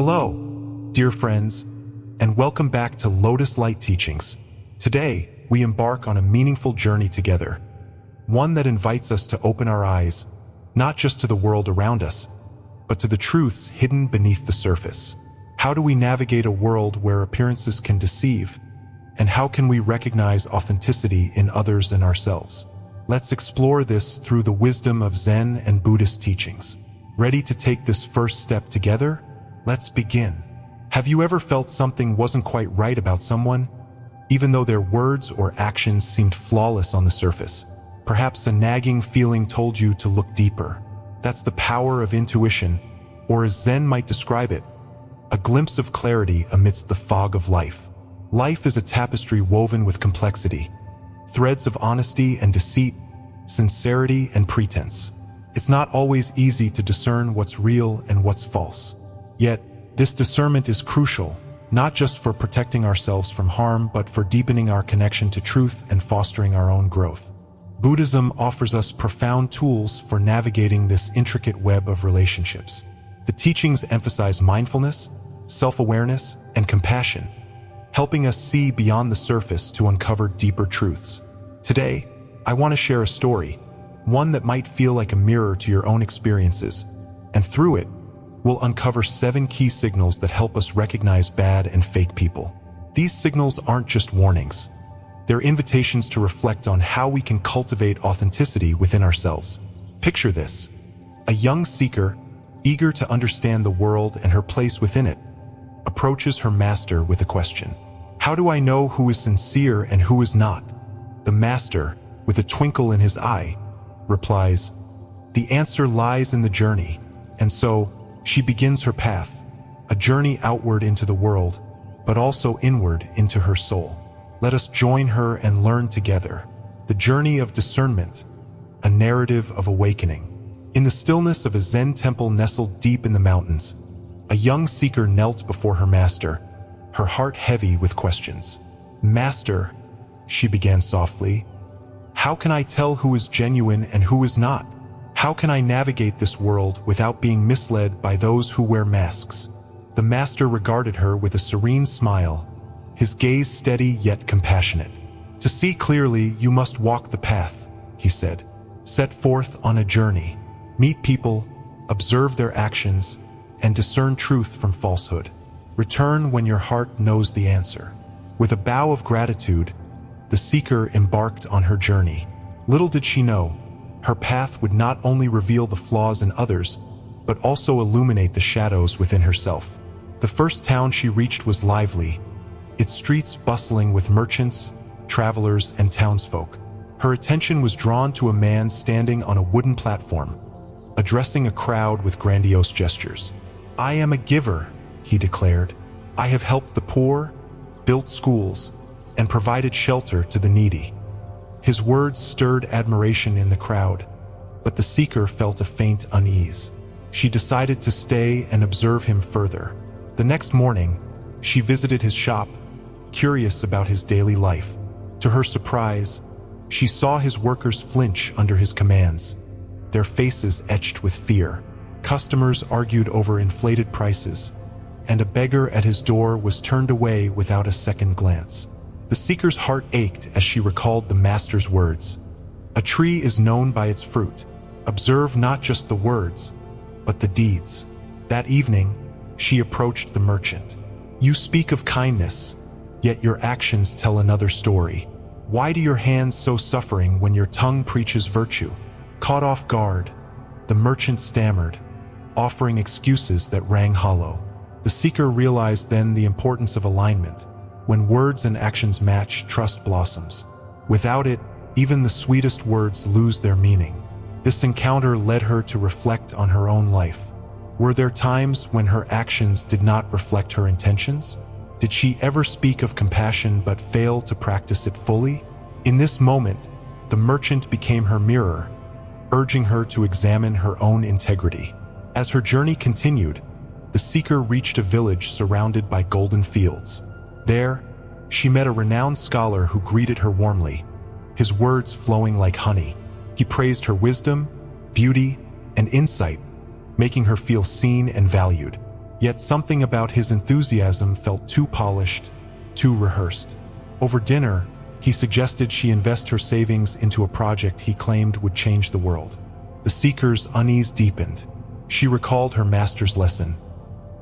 Hello, dear friends, and welcome back to Lotus Light Teachings. Today, we embark on a meaningful journey together, one that invites us to open our eyes, not just to the world around us, but to the truths hidden beneath the surface. How do we navigate a world where appearances can deceive? And how can we recognize authenticity in others and ourselves? Let's explore this through the wisdom of Zen and Buddhist teachings. Ready to take this first step together? Let's begin. Have you ever felt something wasn't quite right about someone, even though their words or actions seemed flawless on the surface? Perhaps a nagging feeling told you to look deeper. That's the power of intuition, or as Zen might describe it, a glimpse of clarity amidst the fog of life. Life is a tapestry woven with complexity, threads of honesty and deceit, sincerity and pretense. It's not always easy to discern what's real and what's false. Yet, this discernment is crucial, not just for protecting ourselves from harm, but for deepening our connection to truth and fostering our own growth. Buddhism offers us profound tools for navigating this intricate web of relationships. The teachings emphasize mindfulness, self-awareness, and compassion, helping us see beyond the surface to uncover deeper truths. Today, I want to share a story, one that might feel like a mirror to your own experiences, and through it, we'll uncover 7 key signals that help us recognize bad and fake people. These signals aren't just warnings. They're invitations to reflect on how we can cultivate authenticity within ourselves. Picture this: a young seeker, eager to understand the world and her place within it, approaches her master with a question. How do I know who is sincere and who is not? The master, with a twinkle in his eye, replies, the answer lies in the journey. And so, she begins her path, a journey outward into the world, but also inward into her soul. Let us join her and learn together. The journey of discernment, a narrative of awakening. In the stillness of a Zen temple nestled deep in the mountains, a young seeker knelt before her master, her heart heavy with questions. Master, she began softly, how can I tell who is genuine and who is not? How can I navigate this world without being misled by those who wear masks? The master regarded her with a serene smile, his gaze steady yet compassionate. To see clearly, you must walk the path, he said. Set forth on a journey. Meet people, observe their actions, and discern truth from falsehood. Return when your heart knows the answer. With a bow of gratitude, the seeker embarked on her journey. Little did she know, her path would not only reveal the flaws in others, but also illuminate the shadows within herself. The first town she reached was lively, its streets bustling with merchants, travelers, and townsfolk. Her attention was drawn to a man standing on a wooden platform, addressing a crowd with grandiose gestures. I am a giver, he declared. I have helped the poor, built schools, and provided shelter to the needy. His words stirred admiration in the crowd, but the seeker felt a faint unease. She decided to stay and observe him further. The next morning, she visited his shop, curious about his daily life. To her surprise, she saw his workers flinch under his commands, their faces etched with fear. Customers argued over inflated prices, and a beggar at his door was turned away without a second glance. The seeker's heart ached as she recalled the master's words. A tree is known by its fruit. Observe not just the words, but the deeds. That evening, she approached the merchant. You speak of kindness, yet your actions tell another story. Why do your hands so suffering when your tongue preaches virtue? Caught off guard, the merchant stammered, offering excuses that rang hollow. The seeker realized then the importance of alignment. When words and actions match, trust blossoms. Without it, even the sweetest words lose their meaning. This encounter led her to reflect on her own life. Were there times when her actions did not reflect her intentions? Did she ever speak of compassion but fail to practice it fully? In this moment, the merchant became her mirror, urging her to examine her own integrity. As her journey continued, the seeker reached a village surrounded by golden fields. There, she met a renowned scholar who greeted her warmly, his words flowing like honey. He praised her wisdom, beauty, and insight, making her feel seen and valued. Yet something about his enthusiasm felt too polished, too rehearsed. Over dinner, he suggested she invest her savings into a project he claimed would change the world. The seeker's unease deepened. She recalled her master's lesson.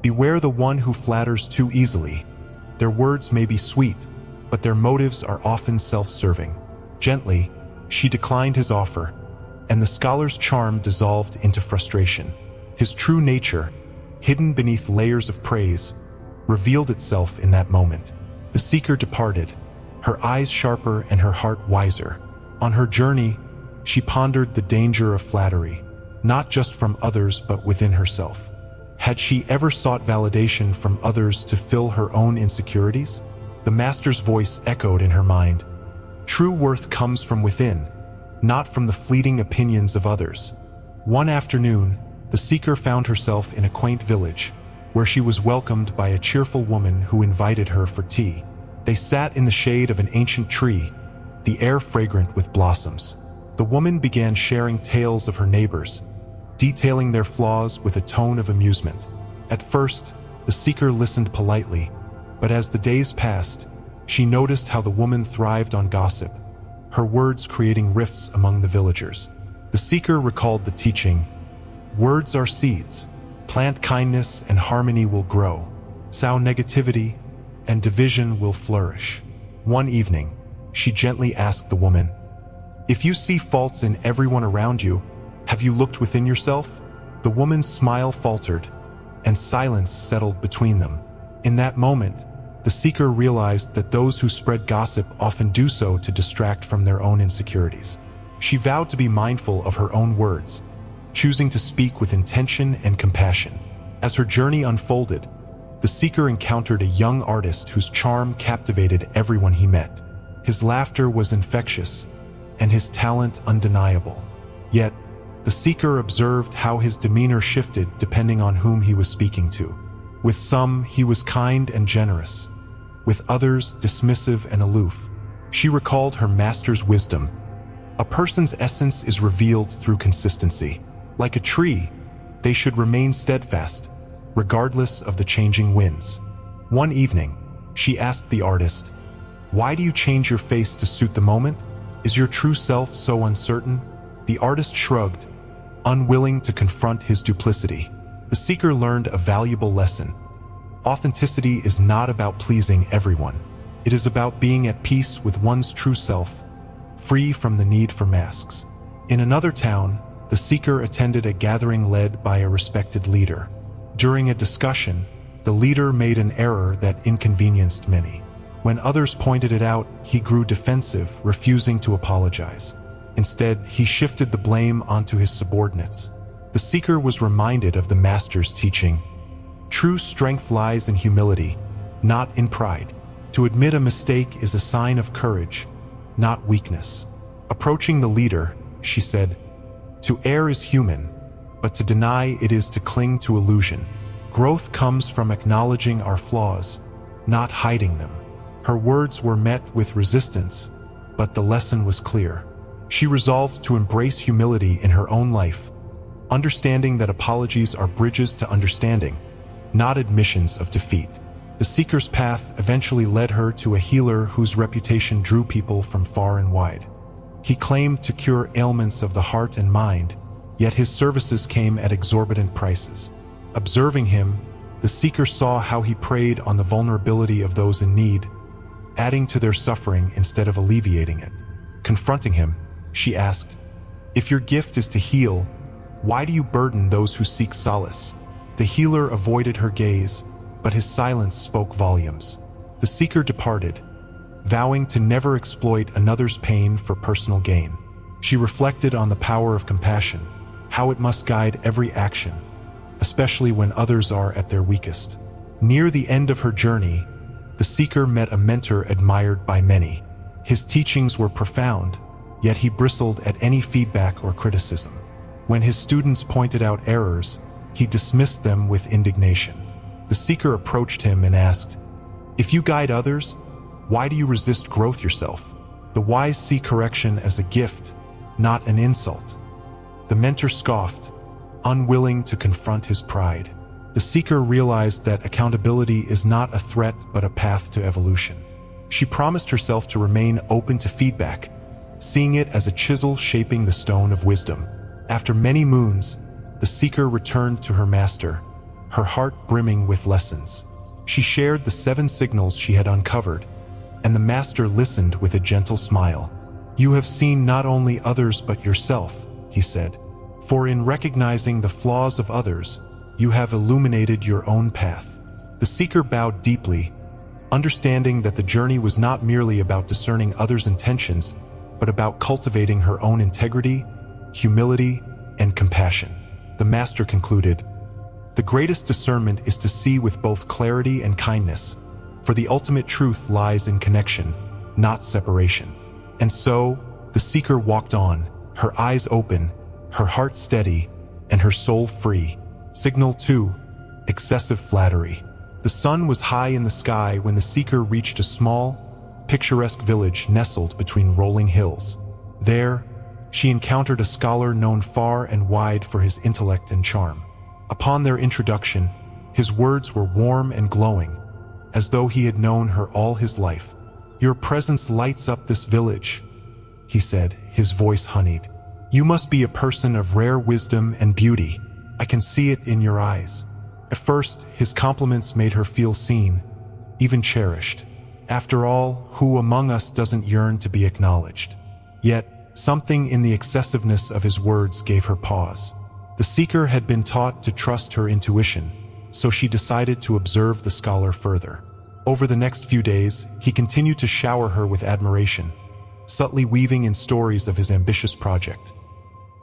Beware the one who flatters too easily. Their words may be sweet, but their motives are often self-serving. Gently, she declined his offer, and the scholar's charm dissolved into frustration. His true nature, hidden beneath layers of praise, revealed itself in that moment. The seeker departed, her eyes sharper and her heart wiser. On her journey, she pondered the danger of flattery, not just from others but within herself. Had she ever sought validation from others to fill her own insecurities? The master's voice echoed in her mind. True worth comes from within, not from the fleeting opinions of others. One afternoon, the seeker found herself in a quaint village, where she was welcomed by a cheerful woman who invited her for tea. They sat in the shade of an ancient tree, the air fragrant with blossoms. The woman began sharing tales of her neighbors, detailing their flaws with a tone of amusement. At first, the seeker listened politely, but as the days passed, she noticed how the woman thrived on gossip, her words creating rifts among the villagers. The seeker recalled the teaching, words are seeds. Plant kindness and harmony will grow. Sow negativity and division will flourish. One evening, she gently asked the woman, if you see faults in everyone around you, have you looked within yourself? The woman's smile faltered, and silence settled between them. In that moment, the seeker realized that those who spread gossip often do so to distract from their own insecurities. She vowed to be mindful of her own words, choosing to speak with intention and compassion. As her journey unfolded, the seeker encountered a young artist whose charm captivated everyone he met. His laughter was infectious, and his talent undeniable. Yet, the seeker observed how his demeanor shifted depending on whom he was speaking to. With some, he was kind and generous. With others, dismissive and aloof. She recalled her master's wisdom. A person's essence is revealed through consistency. Like a tree, they should remain steadfast, regardless of the changing winds. One evening, she asked the artist, why do you change your face to suit the moment? Is your true self so uncertain? The artist shrugged, unwilling to confront his duplicity. The seeker learned a valuable lesson. Authenticity is not about pleasing everyone. It is about being at peace with one's true self, free from the need for masks. In another town, the seeker attended a gathering led by a respected leader. During a discussion, the leader made an error that inconvenienced many. When others pointed it out, he grew defensive, refusing to apologize. Instead, he shifted the blame onto his subordinates. The seeker was reminded of the master's teaching. True strength lies in humility, not in pride. To admit a mistake is a sign of courage, not weakness. Approaching the leader, she said, to err is human, but to deny it is to cling to illusion. Growth comes from acknowledging our flaws, not hiding them. Her words were met with resistance, but the lesson was clear. She resolved to embrace humility in her own life, understanding that apologies are bridges to understanding, not admissions of defeat. The seeker's path eventually led her to a healer whose reputation drew people from far and wide. He claimed to cure ailments of the heart and mind, yet his services came at exorbitant prices. Observing him, the seeker saw how he preyed on the vulnerability of those in need, adding to their suffering instead of alleviating it. Confronting him, she asked, if your gift is to heal, why do you burden those who seek solace? The healer avoided her gaze, but his silence spoke volumes. The seeker departed, vowing to never exploit another's pain for personal gain. She reflected on the power of compassion, how it must guide every action, especially when others are at their weakest. Near the end of her journey, the seeker met a mentor admired by many. His teachings were profound, yet he bristled at any feedback or criticism. When his students pointed out errors, he dismissed them with indignation. The seeker approached him and asked, if you guide others, why do you resist growth yourself? The wise see correction as a gift, not an insult. The mentor scoffed, unwilling to confront his pride. the seeker realized that accountability is not a threat but a path to evolution. She promised herself to remain open to feedback, seeing it as a chisel shaping the stone of wisdom. After many moons, the seeker returned to her master, her heart brimming with lessons. She shared the 7 signals she had uncovered, and the master listened with a gentle smile. "You have seen not only others but yourself," he said, "for in recognizing the flaws of others, you have illuminated your own path." The seeker bowed deeply, understanding that the journey was not merely about discerning others' intentions, but about cultivating her own integrity, humility, and compassion. The master concluded, "The greatest discernment is to see with both clarity and kindness, for the ultimate truth lies in connection, not separation." And so, the seeker walked on, her eyes open, her heart steady, and her soul free. Signal 2. Excessive flattery. The sun was high in the sky when the seeker reached a small, picturesque village nestled between rolling hills. There, she encountered a scholar known far and wide for his intellect and charm. Upon their introduction, his words were warm and glowing, as though he had known her all his life. "Your presence lights up this village," he said, his voice honeyed. "You must be a person of rare wisdom and beauty. I can see it in your eyes." At first, his compliments made her feel seen, even cherished. After all, who among us doesn't yearn to be acknowledged? Yet, something in the excessiveness of his words gave her pause. The seeker had been taught to trust her intuition, so she decided to observe the scholar further. Over the next few days, he continued to shower her with admiration, subtly weaving in stories of his ambitious project.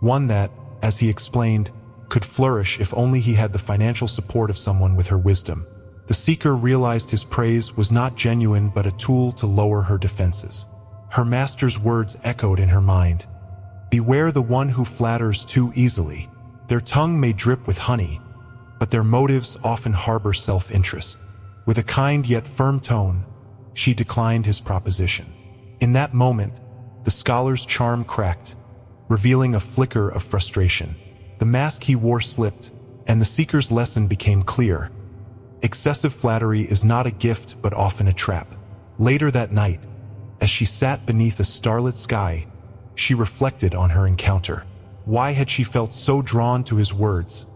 One that, as he explained, could flourish if only he had the financial support of someone with her wisdom. The seeker realized his praise was not genuine but a tool to lower her defenses. Her master's words echoed in her mind. "Beware the one who flatters too easily. Their tongue may drip with honey, but their motives often harbor self-interest." With a kind yet firm tone, she declined his proposition. In that moment, the scholar's charm cracked, revealing a flicker of frustration. The mask he wore slipped, and the seeker's lesson became clear. Excessive flattery is not a gift but often a trap. Later that night, as she sat beneath a starlit sky, she reflected on her encounter. Why had she felt so drawn to his words,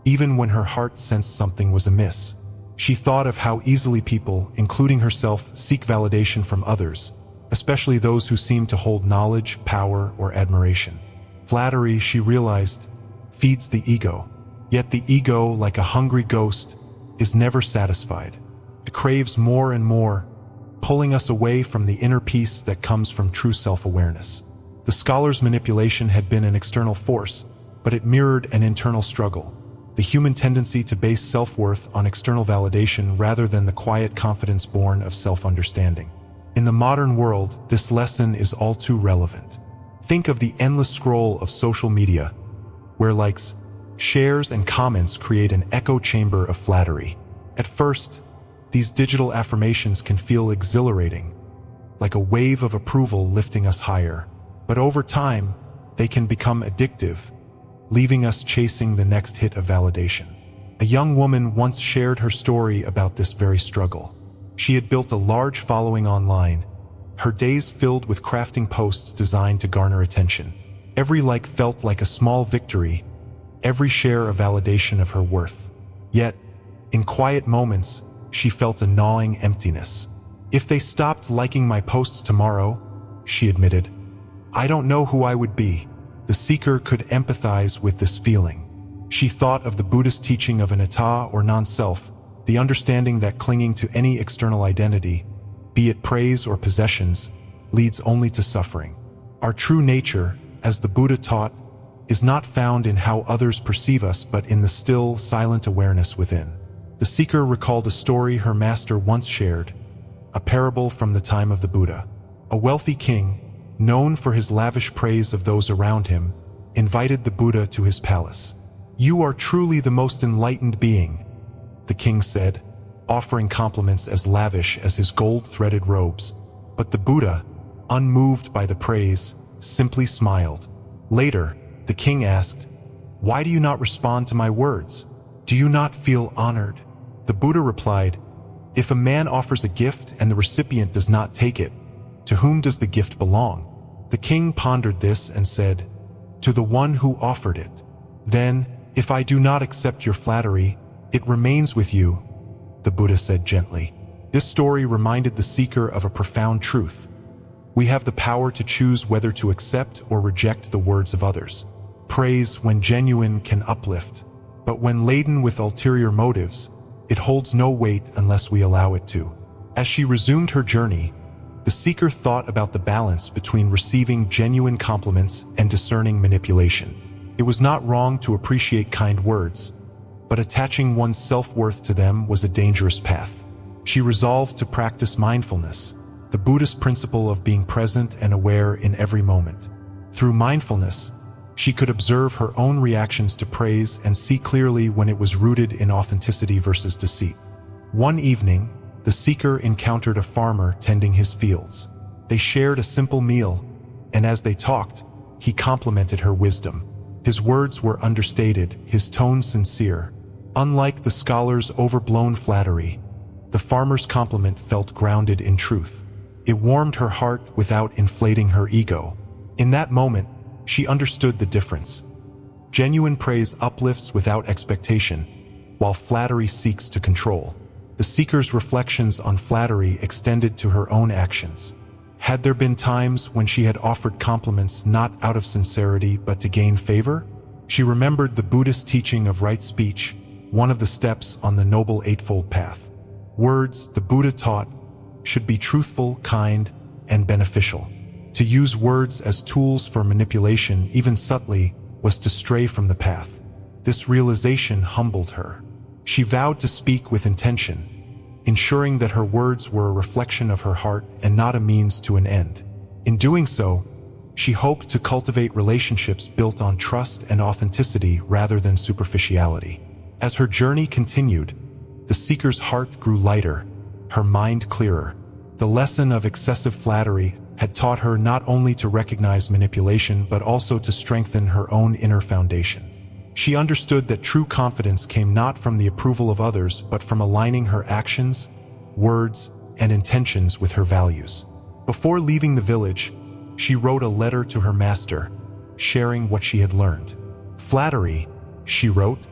even when her heart sensed something was amiss? She thought of how easily people, including herself, seek validation from others, especially those who seem to hold knowledge, power, or admiration. Flattery, she realized, feeds the ego. Yet the ego, like a hungry ghost, is never satisfied. It craves more and more, pulling us away from the inner peace that comes from true self-awareness. The scholar's manipulation had been an external force, but it mirrored an internal struggle, the human tendency to base self-worth on external validation rather than the quiet confidence born of self-understanding. In the modern world, this lesson is all too relevant. Think of the endless scroll of social media, where likes, shares, and comments create an echo chamber of flattery. At first, these digital affirmations can feel exhilarating, like a wave of approval lifting us higher. But over time, they can become addictive, leaving us chasing the next hit of validation. A young woman once shared her story about this very struggle. She had built a large following online, her days filled with crafting posts designed to garner attention. Every like felt like a small victory, every share a validation of her worth. Yet, in quiet moments, she felt a gnawing emptiness. "If they stopped liking my posts tomorrow," she admitted, "I don't know who I would be." The seeker could empathize with this feeling. She thought of the Buddhist teaching of anatta or non-self, the understanding that clinging to any external identity, be it praise or possessions, leads only to suffering. Our true nature, as the Buddha taught, is not found in how others perceive us but in the still, silent awareness within. The seeker recalled a story her master once shared, a parable from the time of the Buddha. A wealthy king, known for his lavish praise of those around him, invited the Buddha to his palace. "You are truly the most enlightened being," the king said, offering compliments as lavish as his gold-threaded robes. But the Buddha, unmoved by the praise, simply smiled. Later, the king asked, "Why do you not respond to my words? Do you not feel honored?" The Buddha replied, "If a man offers a gift and the recipient does not take it, to whom does the gift belong?" The king pondered this and said, "To the one who offered it." "Then, if I do not accept your flattery, it remains with you," the Buddha said gently. This story reminded the seeker of a profound truth. We have the power to choose whether to accept or reject the words of others. Praise, when genuine, can uplift, but when laden with ulterior motives, it holds no weight unless we allow it to. As she resumed her journey, the seeker thought about the balance between receiving genuine compliments and discerning manipulation. It was not wrong to appreciate kind words, but attaching one's self-worth to them was a dangerous path. She resolved to practice mindfulness, the Buddhist principle of being present and aware in every moment. Through mindfulness, she could observe her own reactions to praise and see clearly when it was rooted in authenticity versus deceit. One evening, the seeker encountered a farmer tending his fields. They shared a simple meal, and as they talked, he complimented her wisdom. His words were understated, his tone sincere. Unlike the scholar's overblown flattery, the farmer's compliment felt grounded in truth. It warmed her heart without inflating her ego. In that moment, she understood the difference. Genuine praise uplifts without expectation, while flattery seeks to control. The seeker's reflections on flattery extended to her own actions. Had there been times when she had offered compliments not out of sincerity but to gain favor? She remembered the Buddhist teaching of right speech, one of the steps on the Noble Eightfold Path. Words, the Buddha taught, should be truthful, kind, and beneficial. To use words as tools for manipulation, even subtly, was to stray from the path. This realization humbled her. She vowed to speak with intention, ensuring that her words were a reflection of her heart and not a means to an end. In doing so, she hoped to cultivate relationships built on trust and authenticity rather than superficiality. As her journey continued, the seeker's heart grew lighter, her mind clearer. The lesson of excessive flattery had taught her not only to recognize manipulation but also to strengthen her own inner foundation. She understood that true confidence came not from the approval of others but from aligning her actions, words, and intentions with her values. Before leaving the village, she wrote a letter to her master, sharing what she had learned. "Flattery," she wrote,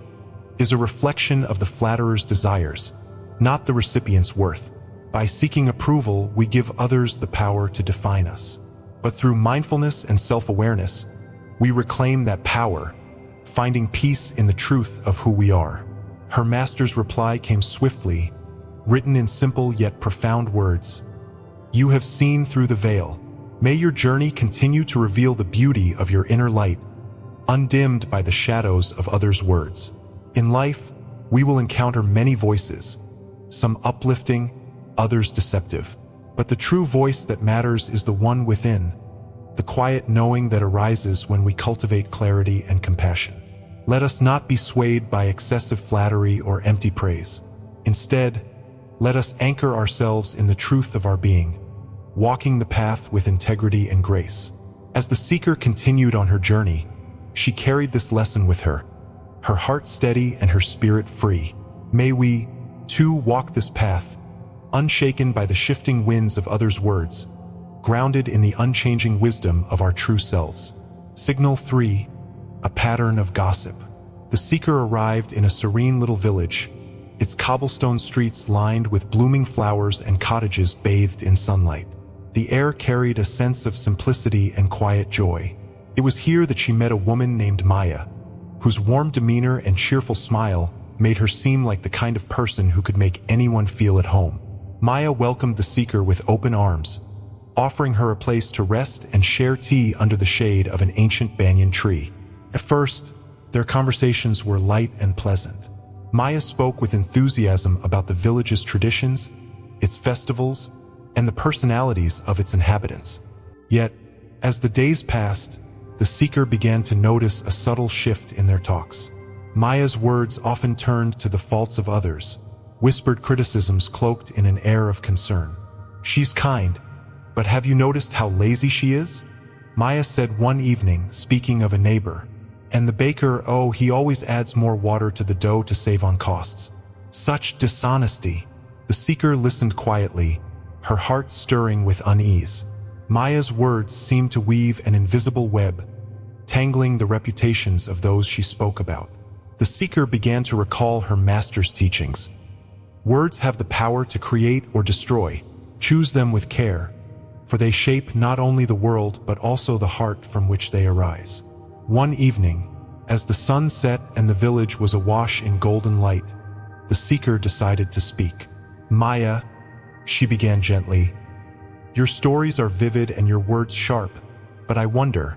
"is a reflection of the flatterer's desires, not the recipient's worth. By seeking approval, we give others the power to define us. But through mindfulness and self-awareness, we reclaim that power, finding peace in the truth of who we are." Her master's reply came swiftly, written in simple yet profound words. "You have seen through the veil. May your journey continue to reveal the beauty of your inner light, undimmed by the shadows of others' words." In life, we will encounter many voices, some uplifting, others deceptive. But the true voice that matters is the one within, the quiet knowing that arises when we cultivate clarity and compassion. Let us not be swayed by excessive flattery or empty praise. Instead, let us anchor ourselves in the truth of our being, walking the path with integrity and grace. As the seeker continued on her journey, she carried this lesson with her, her heart steady and her spirit free. May we, too, walk this path, unshaken by the shifting winds of others' words, grounded in the unchanging wisdom of our true selves. Signal 3. A pattern of gossip. The seeker arrived in a serene little village, its cobblestone streets lined with blooming flowers and cottages bathed in sunlight. The air carried a sense of simplicity and quiet joy. It was here that she met a woman named Maya, whose warm demeanor and cheerful smile made her seem like the kind of person who could make anyone feel at home. Maya welcomed the seeker with open arms, offering her a place to rest and share tea under the shade of an ancient banyan tree. At first, their conversations were light and pleasant. Maya spoke with enthusiasm about the village's traditions, its festivals, and the personalities of its inhabitants. Yet, as the days passed, the seeker began to notice a subtle shift in their talks. Maya's words often turned to the faults of others, whispered criticisms cloaked in an air of concern. "She's kind, but have you noticed how lazy she is?" Maya said one evening, speaking of a neighbor. And the baker, oh, he always adds more water to the dough to save on costs. Such dishonesty. The seeker listened quietly, her heart stirring with unease. Maya's words seemed to weave an invisible web, tangling the reputations of those she spoke about. The seeker began to recall her master's teachings. Words have the power to create or destroy. Choose them with care, for they shape not only the world but also the heart from which they arise. One evening, as the sun set and the village was awash in golden light, the seeker decided to speak. Maya, she began gently, your stories are vivid and your words sharp, but I wonder,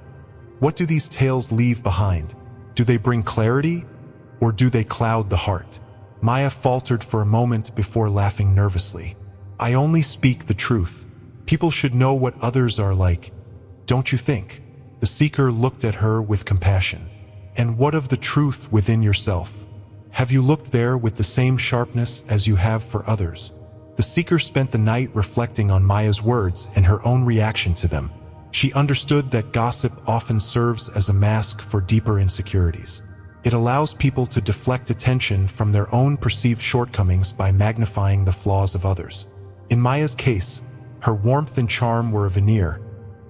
what do these tales leave behind? Do they bring clarity, or do they cloud the heart? Maya faltered for a moment before laughing nervously. I only speak the truth. People should know what others are like, don't you think? The seeker looked at her with compassion. And what of the truth within yourself? Have you looked there with the same sharpness as you have for others? The seeker spent the night reflecting on Maya's words and her own reaction to them. She understood that gossip often serves as a mask for deeper insecurities. It allows people to deflect attention from their own perceived shortcomings by magnifying the flaws of others. In Maya's case, her warmth and charm were a veneer,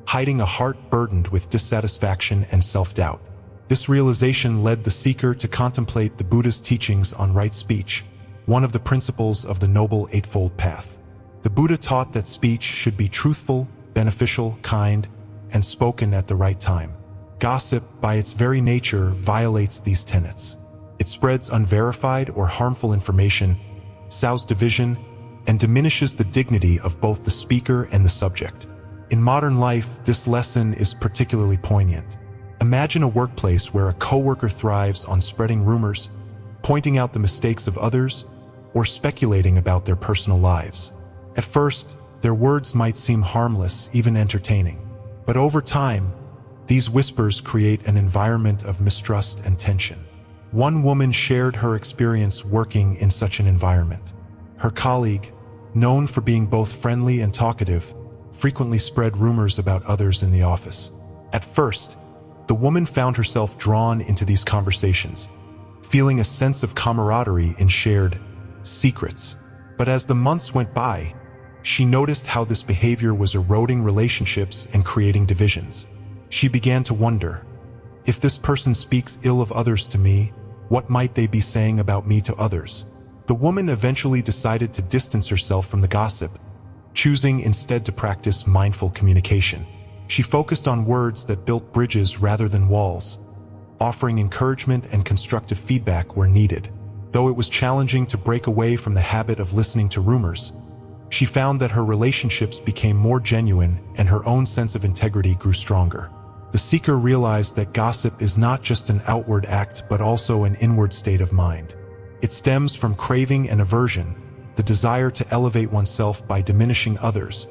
hiding a heart burdened with dissatisfaction and self-doubt. This realization led the seeker to contemplate the Buddha's teachings on right speech, one of the principles of the Noble Eightfold Path. The Buddha taught that speech should be truthful, beneficial, kind, and spoken at the right time. Gossip, by its very nature, violates these tenets. It spreads unverified or harmful information, sows division, and diminishes the dignity of both the speaker and the subject. In modern life, this lesson is particularly poignant. Imagine a workplace where a coworker thrives on spreading rumors, pointing out the mistakes of others, or speculating about their personal lives. At first, their words might seem harmless, even entertaining. But over time, these whispers create an environment of mistrust and tension. One woman shared her experience working in such an environment. Her colleague, known for being both friendly and talkative, frequently spread rumors about others in the office. At first, the woman found herself drawn into these conversations, feeling a sense of camaraderie in shared secrets. But as the months went by, she noticed how this behavior was eroding relationships and creating divisions. She began to wonder, if this person speaks ill of others to me, what might they be saying about me to others? The woman eventually decided to distance herself from the gossip, choosing instead to practice mindful communication. She focused on words that built bridges rather than walls, offering encouragement and constructive feedback where needed. Though it was challenging to break away from the habit of listening to rumors, she found that her relationships became more genuine and her own sense of integrity grew stronger. The seeker realized that gossip is not just an outward act but also an inward state of mind. It stems from craving and aversion, the desire to elevate oneself by diminishing others,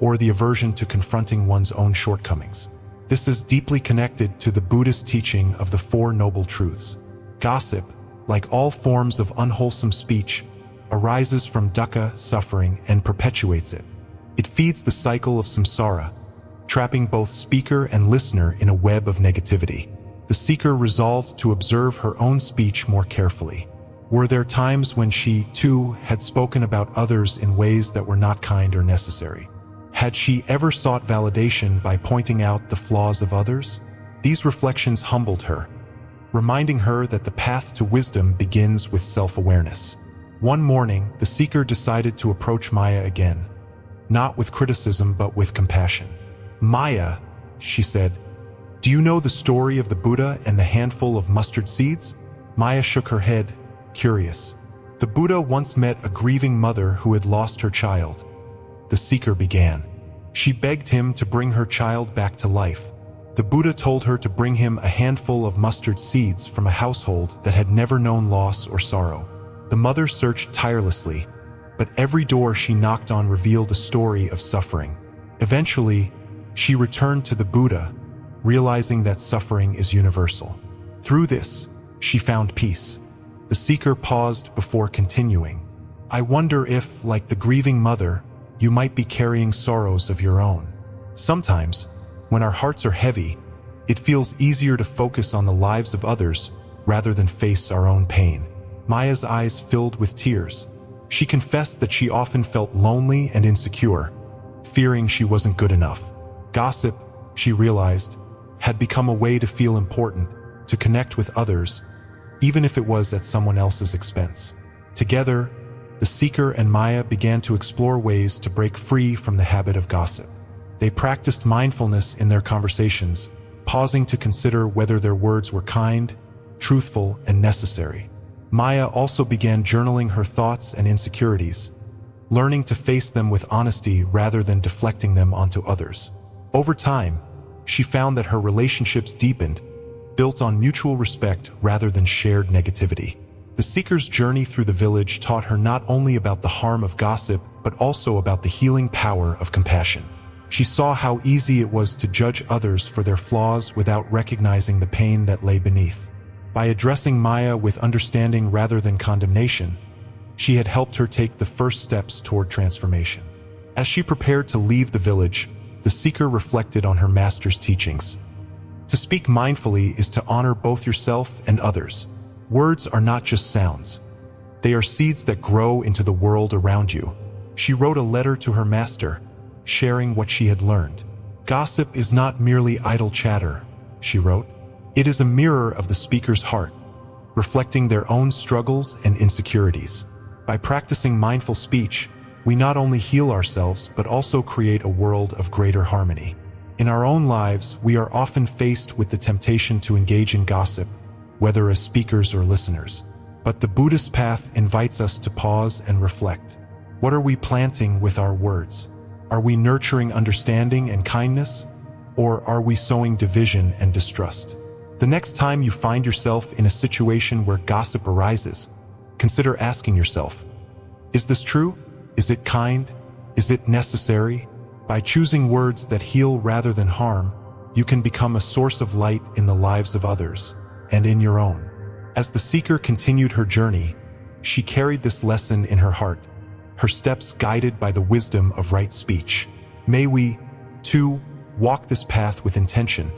or the aversion to confronting one's own shortcomings. This is deeply connected to the Buddhist teaching of the Four Noble Truths. Gossip, like all forms of unwholesome speech, arises from dukkha, suffering, and perpetuates it. It feeds the cycle of samsara, trapping both speaker and listener in a web of negativity. The seeker resolved to observe her own speech more carefully. Were there times when she, too, had spoken about others in ways that were not kind or necessary? Had she ever sought validation by pointing out the flaws of others? These reflections humbled her, reminding her that the path to wisdom begins with self-awareness. One morning, the seeker decided to approach Maya again, not with criticism but with compassion. Maya, she said, do you know the story of the Buddha and the handful of mustard seeds? Maya shook her head, curious. The Buddha once met a grieving mother who had lost her child. The seeker began. She begged him to bring her child back to life. The Buddha told her to bring him a handful of mustard seeds from a household that had never known loss or sorrow. The mother searched tirelessly, but every door she knocked on revealed a story of suffering. Eventually, she returned to the Buddha, realizing that suffering is universal. Through this, she found peace. The seeker paused before continuing. I wonder if, like the grieving mother, you might be carrying sorrows of your own. Sometimes, when our hearts are heavy, It feels easier to focus on the lives of others rather than face our own pain. Maya's eyes filled with tears. She confessed that she often felt lonely and insecure, fearing she wasn't good enough. Gossip, she realized, had become a way to feel important, to connect with others, even if it was at someone else's expense. Together, the seeker and Maya began to explore ways to break free from the habit of gossip. They practiced mindfulness in their conversations, pausing to consider whether their words were kind, truthful, and necessary. Maya also began journaling her thoughts and insecurities, learning to face them with honesty rather than deflecting them onto others. Over time, she found that her relationships deepened, built on mutual respect rather than shared negativity. The seeker's journey through the village taught her not only about the harm of gossip, but also about the healing power of compassion. She saw how easy it was to judge others for their flaws without recognizing the pain that lay beneath. By addressing Maya with understanding rather than condemnation, she had helped her take the first steps toward transformation. As she prepared to leave the village, the seeker reflected on her master's teachings. To speak mindfully is to honor both yourself and others. Words are not just sounds. They are seeds that grow into the world around you. She wrote a letter to her master, sharing what she had learned. Gossip is not merely idle chatter, she wrote. It is a mirror of the speaker's heart, reflecting their own struggles and insecurities. By practicing mindful speech, we not only heal ourselves but also create a world of greater harmony. In our own lives, we are often faced with the temptation to engage in gossip, whether as speakers or listeners. But the Buddhist path invites us to pause and reflect. What are we planting with our words? Are we nurturing understanding and kindness, or are we sowing division and distrust? The next time you find yourself in a situation where gossip arises, consider asking yourself, is this true? Is it kind? Is it necessary? By choosing words that heal rather than harm, you can become a source of light in the lives of others and in your own. As the seeker continued her journey, she carried this lesson in her heart, her steps guided by the wisdom of right speech. May we, too, walk this path with intention,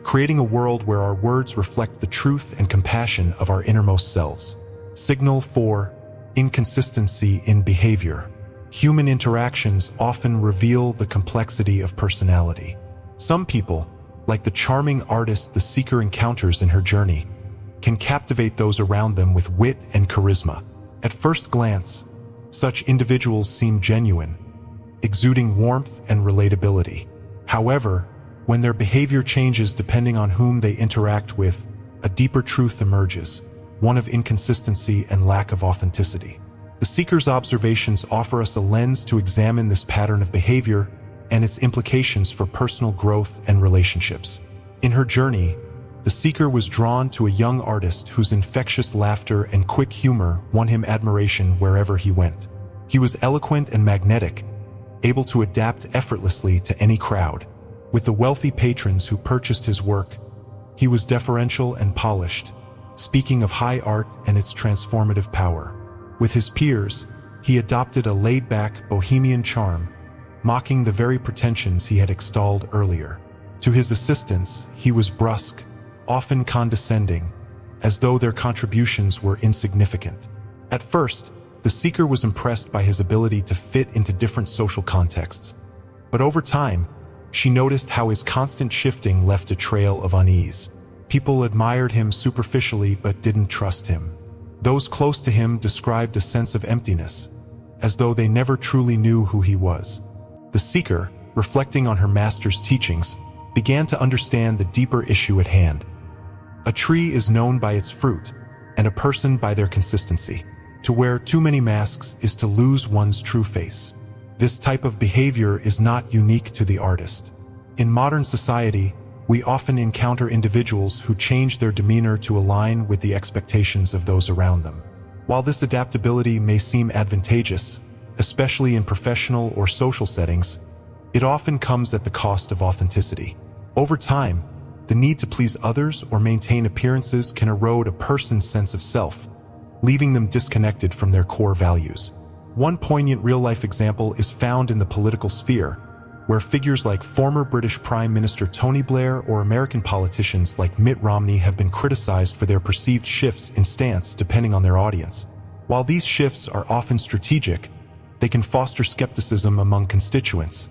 creating a world where our words reflect the truth and compassion of our innermost selves. Signal 4. Inconsistency in behavior. Human interactions often reveal the complexity of personality. Some people, like the charming artist the seeker encounters in her journey, can captivate those around them with wit and charisma. At first glance, such individuals seem genuine, exuding warmth and relatability. However, when their behavior changes depending on whom they interact with, a deeper truth emerges, one of inconsistency and lack of authenticity. The seeker's observations offer us a lens to examine this pattern of behavior and its implications for personal growth and relationships. In her journey, the seeker was drawn to a young artist whose infectious laughter and quick humor won him admiration wherever he went. He was eloquent and magnetic, able to adapt effortlessly to any crowd. With the wealthy patrons who purchased his work, he was deferential and polished, speaking of high art and its transformative power. With his peers, he adopted a laid-back, bohemian charm, mocking the very pretensions he had extolled earlier. To his assistants, he was brusque, often condescending, as though their contributions were insignificant. At first, the seeker was impressed by his ability to fit into different social contexts. But over time, she noticed how his constant shifting left a trail of unease. People admired him superficially but didn't trust him. Those close to him described a sense of emptiness, as though they never truly knew who he was. The seeker, reflecting on her master's teachings, began to understand the deeper issue at hand. A tree is known by its fruit, and a person by their consistency. To wear too many masks is to lose one's true face. This type of behavior is not unique to the artist. In modern society, we often encounter individuals who change their demeanor to align with the expectations of those around them. While this adaptability may seem advantageous, especially in professional or social settings, it often comes at the cost of authenticity. Over time, the need to please others or maintain appearances can erode a person's sense of self, leaving them disconnected from their core values. One poignant real-life example is found in the political sphere, where figures like former British Prime Minister Tony Blair or American politicians like Mitt Romney have been criticized for their perceived shifts in stance depending on their audience. While these shifts are often strategic, they can foster skepticism among constituents,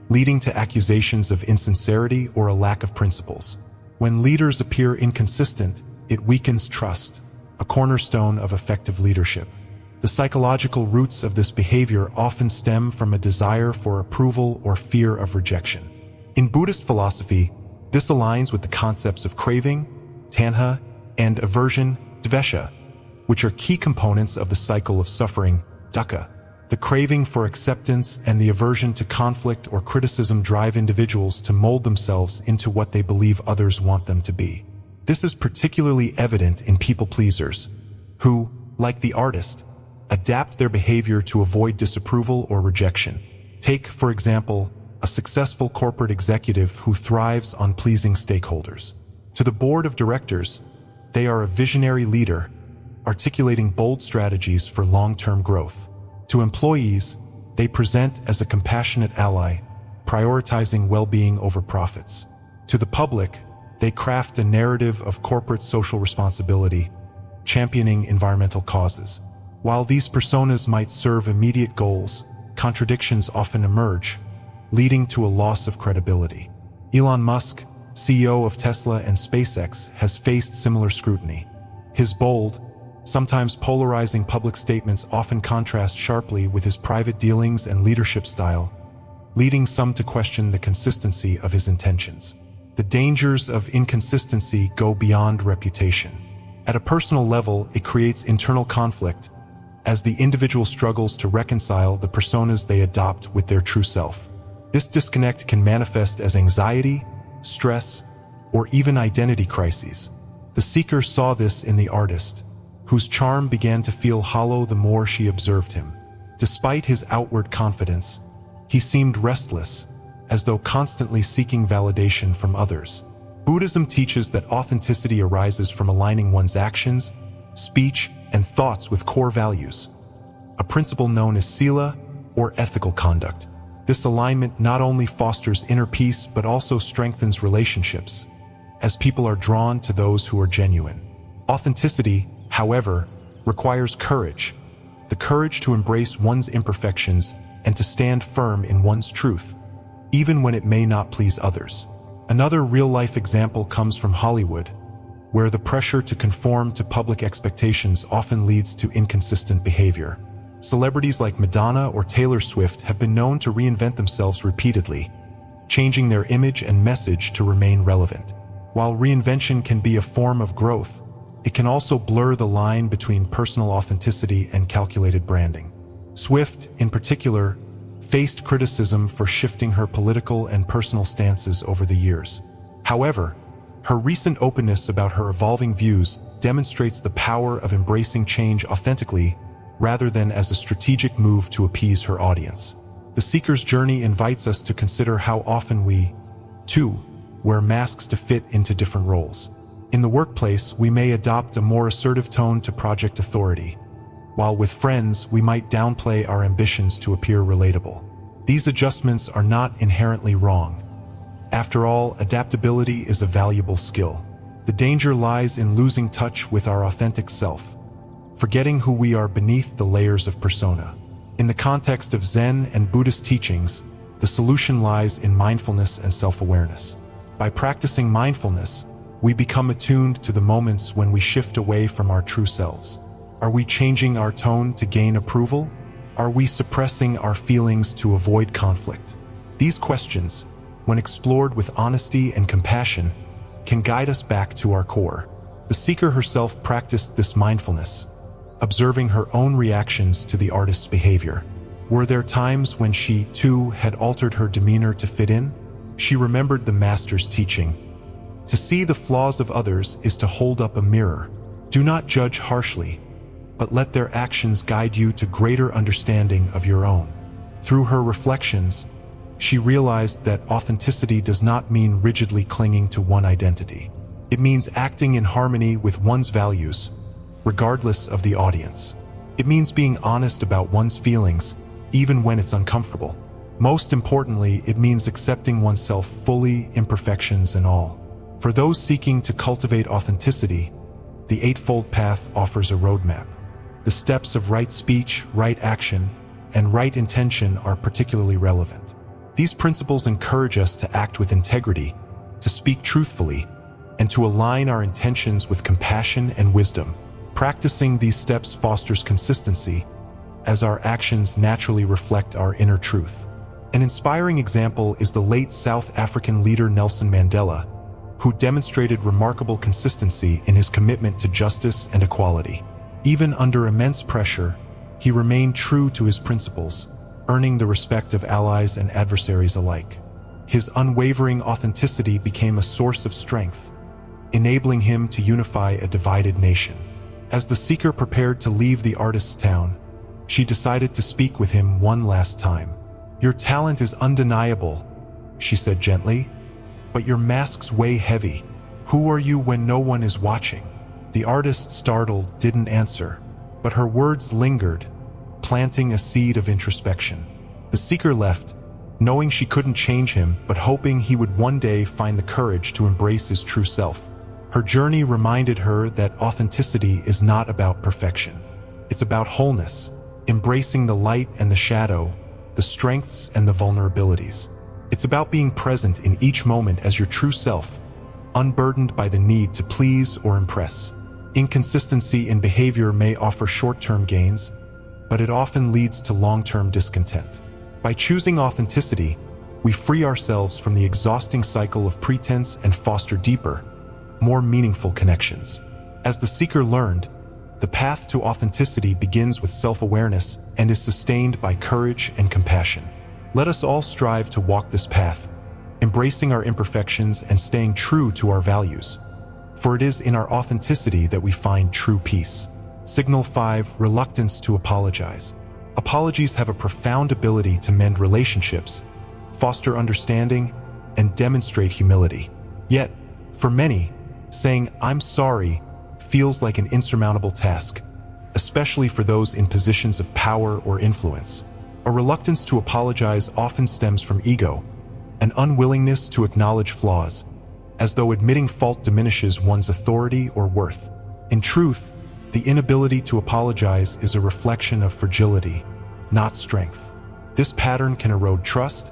leading to accusations of insincerity or a lack of principles. When leaders appear inconsistent, it weakens trust, a cornerstone of effective leadership. The psychological roots of this behavior often stem from a desire for approval or fear of rejection. In Buddhist philosophy, this aligns with the concepts of craving, tanha, and aversion, dvesha, which are key components of the cycle of suffering, dukkha. The craving for acceptance and the aversion to conflict or criticism drive individuals to mold themselves into what they believe others want them to be. This is particularly evident in people pleasers, who, like the artist, adapt their behavior to avoid disapproval or rejection. Take, for example, a successful corporate executive who thrives on pleasing stakeholders. To the board of directors, they are a visionary leader, articulating bold strategies for long-term growth. To employees, they present as a compassionate ally, prioritizing well-being over profits. To the public, they craft a narrative of corporate social responsibility, championing environmental causes. While these personas might serve immediate goals, contradictions often emerge, leading to a loss of credibility. Elon Musk, CEO of Tesla and SpaceX, has faced similar scrutiny. His bold, sometimes polarizing public statements often contrast sharply with his private dealings and leadership style, leading some to question the consistency of his intentions. The dangers of inconsistency go beyond reputation. At a personal level, it creates internal conflict, as the individual struggles to reconcile the personas they adopt with their true self. This disconnect can manifest as anxiety, stress, or even identity crises. The seeker saw this in the artist, whose charm began to feel hollow the more she observed him. Despite his outward confidence, he seemed restless, as though constantly seeking validation from others. Buddhism teaches that authenticity arises from aligning one's actions, speech, and thoughts with core values, a principle known as sila, or ethical conduct. This alignment not only fosters inner peace but also strengthens relationships, as people are drawn to those who are genuine. Authenticity, however, requires courage, the courage to embrace one's imperfections and to stand firm in one's truth, even when it may not please others. Another real-life example comes from Hollywood, where the pressure to conform to public expectations often leads to inconsistent behavior. Celebrities like Madonna or Taylor Swift have been known to reinvent themselves repeatedly, changing their image and message to remain relevant. While reinvention can be a form of growth, it can also blur the line between personal authenticity and calculated branding. Swift, in particular, faced criticism for shifting her political and personal stances over the years. However, her recent openness about her evolving views demonstrates the power of embracing change authentically rather than as a strategic move to appease her audience. The seeker's journey invites us to consider how often we, too, wear masks to fit into different roles. In the workplace, we may adopt a more assertive tone to project authority, while with friends, we might downplay our ambitions to appear relatable. These adjustments are not inherently wrong. After all, adaptability is a valuable skill. The danger lies in losing touch with our authentic self, forgetting who we are beneath the layers of persona. In the context of Zen and Buddhist teachings, the solution lies in mindfulness and self-awareness. By practicing mindfulness, we become attuned to the moments when we shift away from our true selves. Are we changing our tone to gain approval? Are we suppressing our feelings to avoid conflict? These questions, when explored with honesty and compassion, can guide us back to our core. The seeker herself practiced this mindfulness, observing her own reactions to the artist's behavior. Were there times when she, too, had altered her demeanor to fit in? She remembered the master's teaching. To see the flaws of others is to hold up a mirror. Do not judge harshly, but let their actions guide you to greater understanding of your own. Through her reflections, she realized that authenticity does not mean rigidly clinging to one identity. It means acting in harmony with one's values, regardless of the audience. It means being honest about one's feelings, even when it's uncomfortable. Most importantly, it means accepting oneself fully, imperfections and all. For those seeking to cultivate authenticity, the Eightfold Path offers a roadmap. The steps of right speech, right action, and right intention are particularly relevant. These principles encourage us to act with integrity, to speak truthfully, and to align our intentions with compassion and wisdom. Practicing these steps fosters consistency, as our actions naturally reflect our inner truth. An inspiring example is the late South African leader Nelson Mandela, who demonstrated remarkable consistency in his commitment to justice and equality. Even under immense pressure, he remained true to his principles, earning the respect of allies and adversaries alike. His unwavering authenticity became a source of strength, enabling him to unify a divided nation. As the seeker prepared to leave the artist's town, she decided to speak with him one last time. "Your talent is undeniable," she said gently, "but your masks weigh heavy. Who are you when no one is watching?" The artist, startled, didn't answer, but her words lingered, planting a seed of introspection. The seeker left, knowing she couldn't change him, but hoping he would one day find the courage to embrace his true self. Her journey reminded her that authenticity is not about perfection. It's about wholeness, embracing the light and the shadow, the strengths and the vulnerabilities. It's about being present in each moment as your true self, unburdened by the need to please or impress. Inconsistency in behavior may offer short-term gains, but it often leads to long-term discontent. By choosing authenticity, we free ourselves from the exhausting cycle of pretense and foster deeper, more meaningful connections. As the seeker learned, the path to authenticity begins with self-awareness and is sustained by courage and compassion. Let us all strive to walk this path, embracing our imperfections and staying true to our values. For it is in our authenticity that we find true peace. Signal 5. Reluctance to apologize. Apologies have a profound ability to mend relationships, foster understanding, and demonstrate humility. Yet, for many, saying "I'm sorry" feels like an insurmountable task, especially for those in positions of power or influence. A reluctance to apologize often stems from ego, an unwillingness to acknowledge flaws, as though admitting fault diminishes one's authority or worth. In truth, the inability to apologize is a reflection of fragility, not strength. This pattern can erode trust,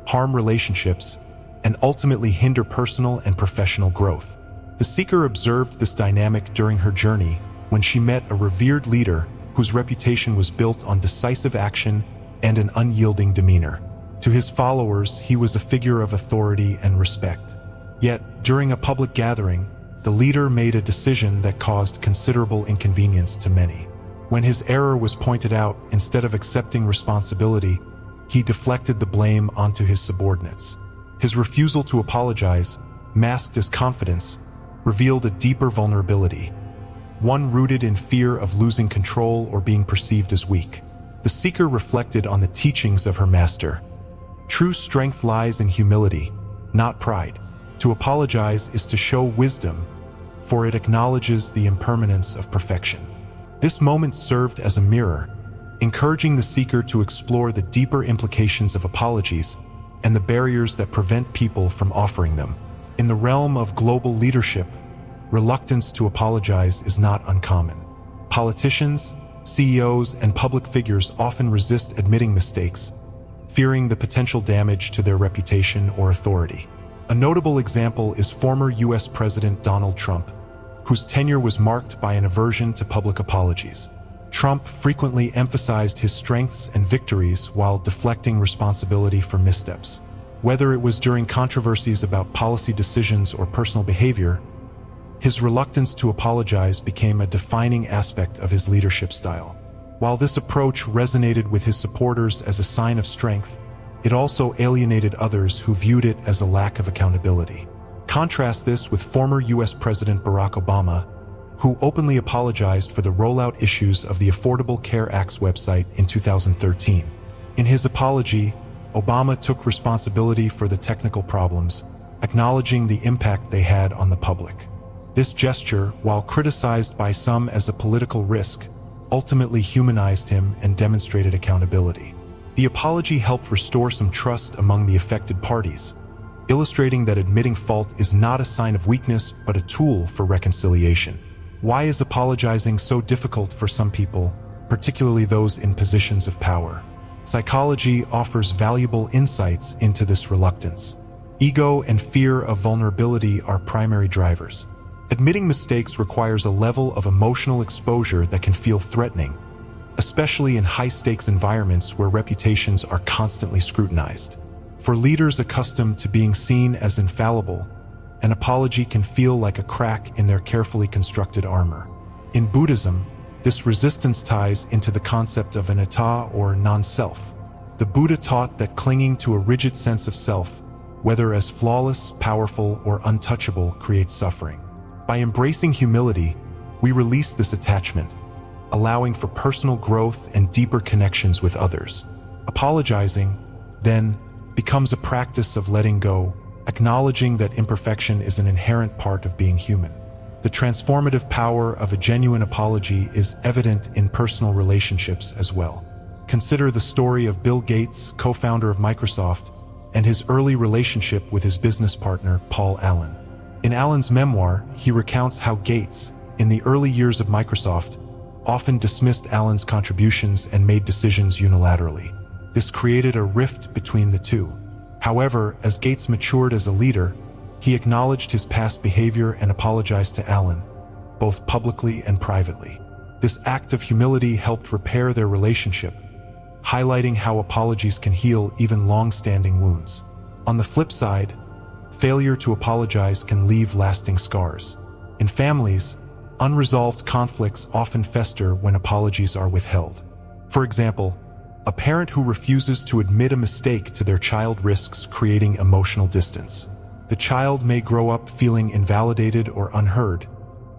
harm relationships, and ultimately hinder personal and professional growth. The seeker observed this dynamic during her journey when she met a revered leader whose reputation was built on decisive action and an unyielding demeanor. To his followers, he was a figure of authority and respect. Yet, during a public gathering, the leader made a decision that caused considerable inconvenience to many. When his error was pointed out, instead of accepting responsibility, he deflected the blame onto his subordinates. His refusal to apologize, masked as confidence, revealed a deeper vulnerability, one rooted in fear of losing control or being perceived as weak. The seeker reflected on the teachings of her master. True strength lies in humility, not pride. To apologize is to show wisdom, for it acknowledges the impermanence of perfection. This moment served as a mirror, encouraging the seeker to explore the deeper implications of apologies and the barriers that prevent people from offering them. In the realm of global leadership, reluctance to apologize is not uncommon. Politicians, CEOs, and public figures often resist admitting mistakes, fearing the potential damage to their reputation or authority. A notable example is former US President Donald Trump, whose tenure was marked by an aversion to public apologies. Trump frequently emphasized his strengths and victories while deflecting responsibility for missteps. Whether it was during controversies about policy decisions or personal behavior, his reluctance to apologize became a defining aspect of his leadership style. While this approach resonated with his supporters as a sign of strength, it also alienated others who viewed it as a lack of accountability. Contrast this with former US President Barack Obama, who openly apologized for the rollout issues of the Affordable Care Act's website in 2013. In his apology, Obama took responsibility for the technical problems, acknowledging the impact they had on the public. This gesture, while criticized by some as a political risk, ultimately humanized him and demonstrated accountability. The apology helped restore some trust among the affected parties, illustrating that admitting fault is not a sign of weakness but a tool for reconciliation. Why is apologizing so difficult for some people, particularly those in positions of power? Psychology offers valuable insights into this reluctance. Ego and fear of vulnerability are primary drivers. Admitting mistakes requires a level of emotional exposure that can feel threatening, especially in high-stakes environments where reputations are constantly scrutinized. For leaders accustomed to being seen as infallible, an apology can feel like a crack in their carefully constructed armor. In Buddhism, this resistance ties into the concept of anatta or non-self. The Buddha taught that clinging to a rigid sense of self, whether as flawless, powerful, or untouchable, creates suffering. By embracing humility, we release this attachment, allowing for personal growth and deeper connections with others. Apologizing, then, becomes a practice of letting go, acknowledging that imperfection is an inherent part of being human. The transformative power of a genuine apology is evident in personal relationships as well. Consider the story of Bill Gates, co-founder of Microsoft, and his early relationship with his business partner, Paul Allen. In Allen's memoir, he recounts how Gates, in the early years of Microsoft, often dismissed Allen's contributions and made decisions unilaterally. This created a rift between the two. However, as Gates matured as a leader, he acknowledged his past behavior and apologized to Allen, both publicly and privately. This act of humility helped repair their relationship, highlighting how apologies can heal even long-standing wounds. On the flip side, failure to apologize can leave lasting scars. In families, unresolved conflicts often fester when apologies are withheld. For example, a parent who refuses to admit a mistake to their child risks creating emotional distance. The child may grow up feeling invalidated or unheard,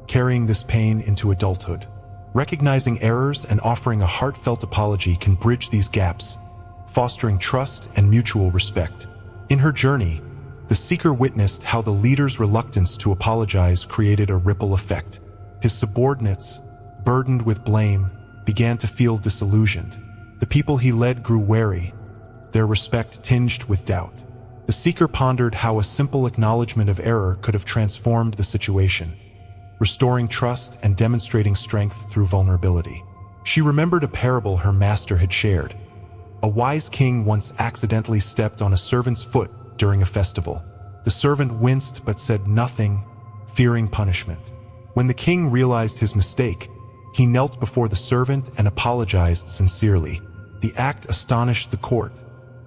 carrying this pain into adulthood. Recognizing errors and offering a heartfelt apology can bridge these gaps, fostering trust and mutual respect. In her journey, the seeker witnessed how the leader's reluctance to apologize created a ripple effect. His subordinates, burdened with blame, began to feel disillusioned. The people he led grew wary, their respect tinged with doubt. The seeker pondered how a simple acknowledgement of error could have transformed the situation, restoring trust and demonstrating strength through vulnerability. She remembered a parable her master had shared. A wise king once accidentally stepped on a servant's foot during a festival. The servant winced but said nothing, fearing punishment. When the king realized his mistake, he knelt before the servant and apologized sincerely. The act astonished the court,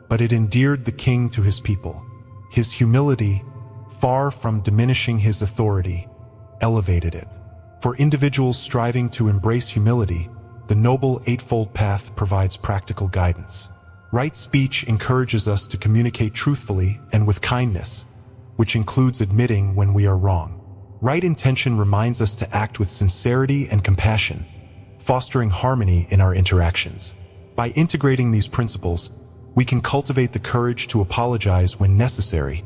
but it endeared the king to his people. His humility, far from diminishing his authority, elevated it. For individuals striving to embrace humility, the Noble Eightfold Path provides practical guidance. Right speech encourages us to communicate truthfully and with kindness, which includes admitting when we are wrong. Right intention reminds us to act with sincerity and compassion, fostering harmony in our interactions. By integrating these principles, we can cultivate the courage to apologize when necessary,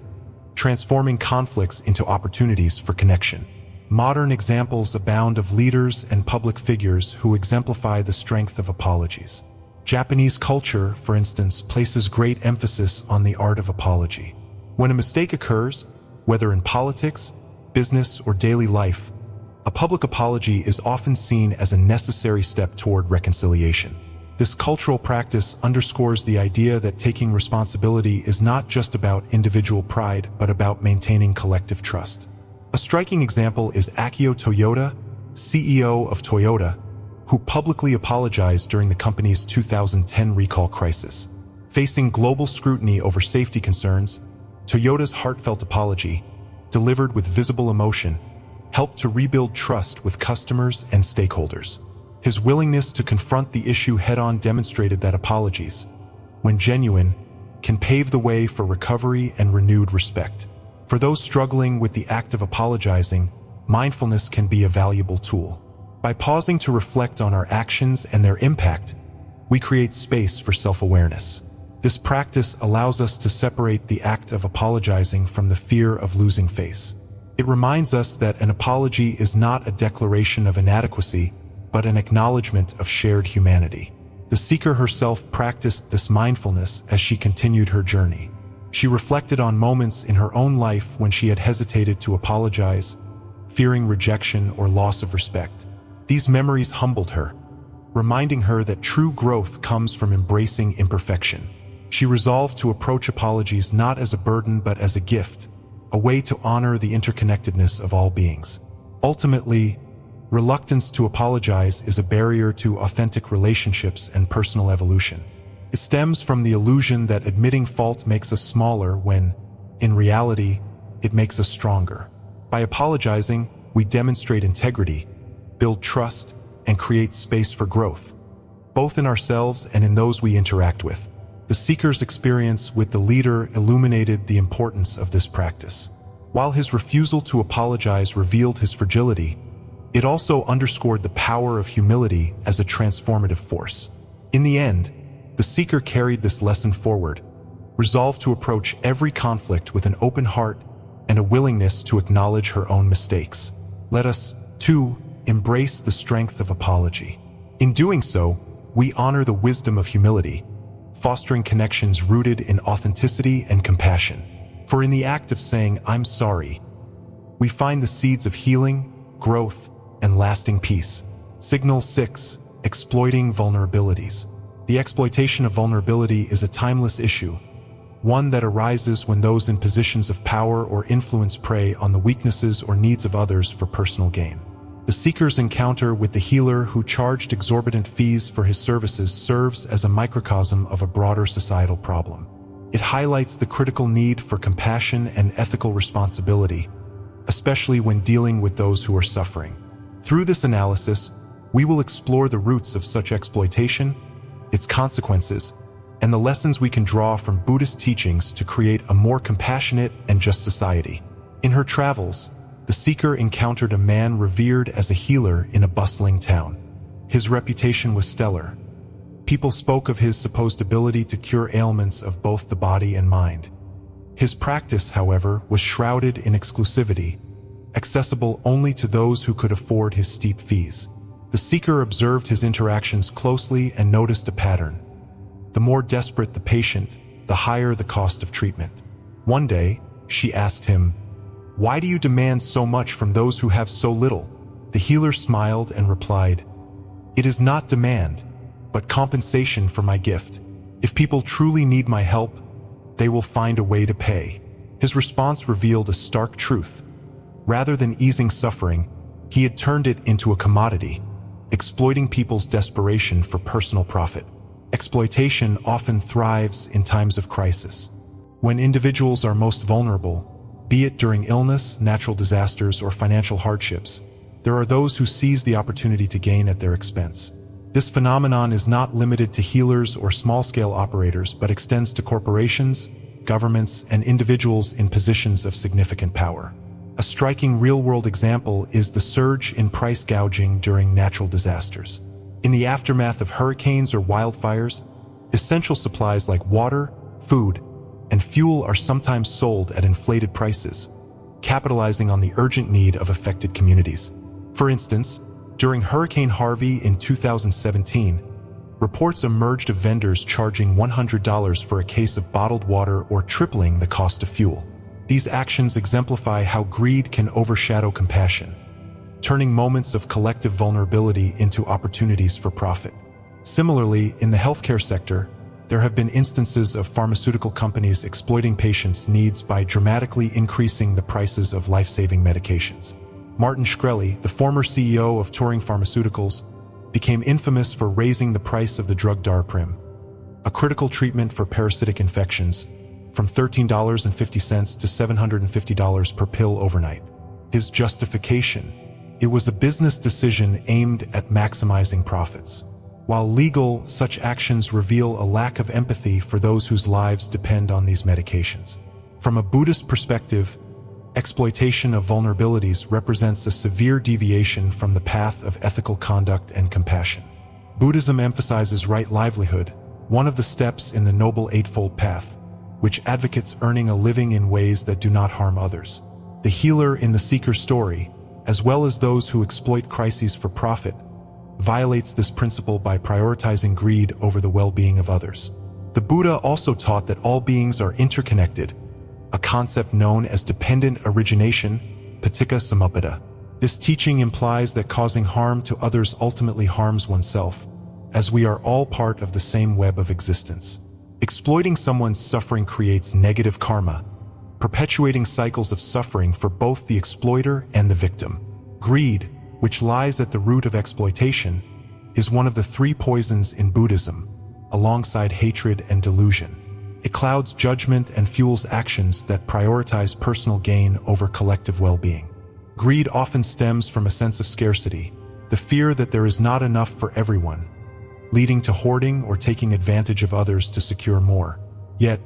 transforming conflicts into opportunities for connection. Modern examples abound of leaders and public figures who exemplify the strength of apologies. Japanese culture, for instance, places great emphasis on the art of apology. When a mistake occurs, whether in politics, business, or daily life, a public apology is often seen as a necessary step toward reconciliation. This cultural practice underscores the idea that taking responsibility is not just about individual pride, but about maintaining collective trust. A striking example is Akio Toyoda, CEO of Toyota, who publicly apologized during the company's 2010 recall crisis. Facing global scrutiny over safety concerns, Toyota's heartfelt apology, delivered with visible emotion, helped to rebuild trust with customers and stakeholders. His willingness to confront the issue head-on demonstrated that apologies, when genuine, can pave the way for recovery and renewed respect. For those struggling with the act of apologizing, mindfulness can be a valuable tool. By pausing to reflect on our actions and their impact, we create space for self-awareness. This practice allows us to separate the act of apologizing from the fear of losing face. It reminds us that an apology is not a declaration of inadequacy, but an acknowledgement of shared humanity. The seeker herself practiced this mindfulness as she continued her journey. She reflected on moments in her own life when she had hesitated to apologize, fearing rejection or loss of respect. These memories humbled her, reminding her that true growth comes from embracing imperfection. She resolved to approach apologies not as a burden but as a gift, a way to honor the interconnectedness of all beings. Ultimately, reluctance to apologize is a barrier to authentic relationships and personal evolution. It stems from the illusion that admitting fault makes us smaller when, in reality, it makes us stronger. By apologizing, we demonstrate integrity, build trust, and create space for growth, both in ourselves and in those we interact with. The seeker's experience with the leader illuminated the importance of this practice. While his refusal to apologize revealed his fragility, it also underscored the power of humility as a transformative force. In the end, the seeker carried this lesson forward, resolved to approach every conflict with an open heart and a willingness to acknowledge her own mistakes. Let us, too, embrace the strength of apology. In doing so, we honor the wisdom of humility, fostering connections rooted in authenticity and compassion. For in the act of saying, "I'm sorry," we find the seeds of healing, growth, and lasting peace. Signal 6. Exploiting vulnerabilities. The exploitation of vulnerability is a timeless issue, one that arises when those in positions of power or influence prey on the weaknesses or needs of others for personal gain. The seeker's encounter with the healer who charged exorbitant fees for his services serves as a microcosm of a broader societal problem. It highlights the critical need for compassion and ethical responsibility, especially when dealing with those who are suffering. Through this analysis, we will explore the roots of such exploitation, its consequences, and the lessons we can draw from Buddhist teachings to create a more compassionate and just society. In her travels, the seeker encountered a man revered as a healer in a bustling town. His reputation was stellar. People spoke of his supposed ability to cure ailments of both the body and mind. His practice, however, was shrouded in exclusivity, accessible only to those who could afford his steep fees. The seeker observed his interactions closely and noticed a pattern. The more desperate the patient, the higher the cost of treatment. One day, she asked him, "Why do you demand so much from those who have so little?" The healer smiled and replied, "It is not demand, but compensation for my gift. If people truly need my help, they will find a way to pay." His response revealed a stark truth. Rather than easing suffering, he had turned it into a commodity, exploiting people's desperation for personal profit. Exploitation often thrives in times of crisis. When individuals are most vulnerable, be it during illness, natural disasters, or financial hardships, there are those who seize the opportunity to gain at their expense. This phenomenon is not limited to healers or small-scale operators, but extends to corporations, governments, and individuals in positions of significant power. A striking real-world example is the surge in price gouging during natural disasters. In the aftermath of hurricanes or wildfires, essential supplies like water, food, and fuel are sometimes sold at inflated prices, capitalizing on the urgent need of affected communities. For instance, during Hurricane Harvey in 2017, reports emerged of vendors charging $100 for a case of bottled water or tripling the cost of fuel. These actions exemplify how greed can overshadow compassion, turning moments of collective vulnerability into opportunities for profit. Similarly, in the healthcare sector, there have been instances of pharmaceutical companies exploiting patients' needs by dramatically increasing the prices of life-saving medications. Martin Shkreli, the former CEO of Turing Pharmaceuticals, became infamous for raising the price of the drug Daraprim, a critical treatment for parasitic infections, from $13.50 to $750 per pill overnight. His justification: it was a business decision aimed at maximizing profits. While legal, such actions reveal a lack of empathy for those whose lives depend on these medications. From a Buddhist perspective, exploitation of vulnerabilities represents a severe deviation from the path of ethical conduct and compassion. Buddhism emphasizes right livelihood, one of the steps in the Noble Eightfold Path, which advocates earning a living in ways that do not harm others. The healer in the seeker's story, as well as those who exploit crises for profit, violates this principle by prioritizing greed over the well-being of others. The Buddha also taught that all beings are interconnected, a concept known as dependent origination, paticca samuppada. This teaching implies that causing harm to others ultimately harms oneself, as we are all part of the same web of existence. Exploiting someone's suffering creates negative karma, perpetuating cycles of suffering for both the exploiter and the victim. Greed, which lies at the root of exploitation, is one of the three poisons in Buddhism, alongside hatred and delusion. It clouds judgment and fuels actions that prioritize personal gain over collective well-being. Greed often stems from a sense of scarcity, the fear that there is not enough for everyone, leading to hoarding or taking advantage of others to secure more. Yet,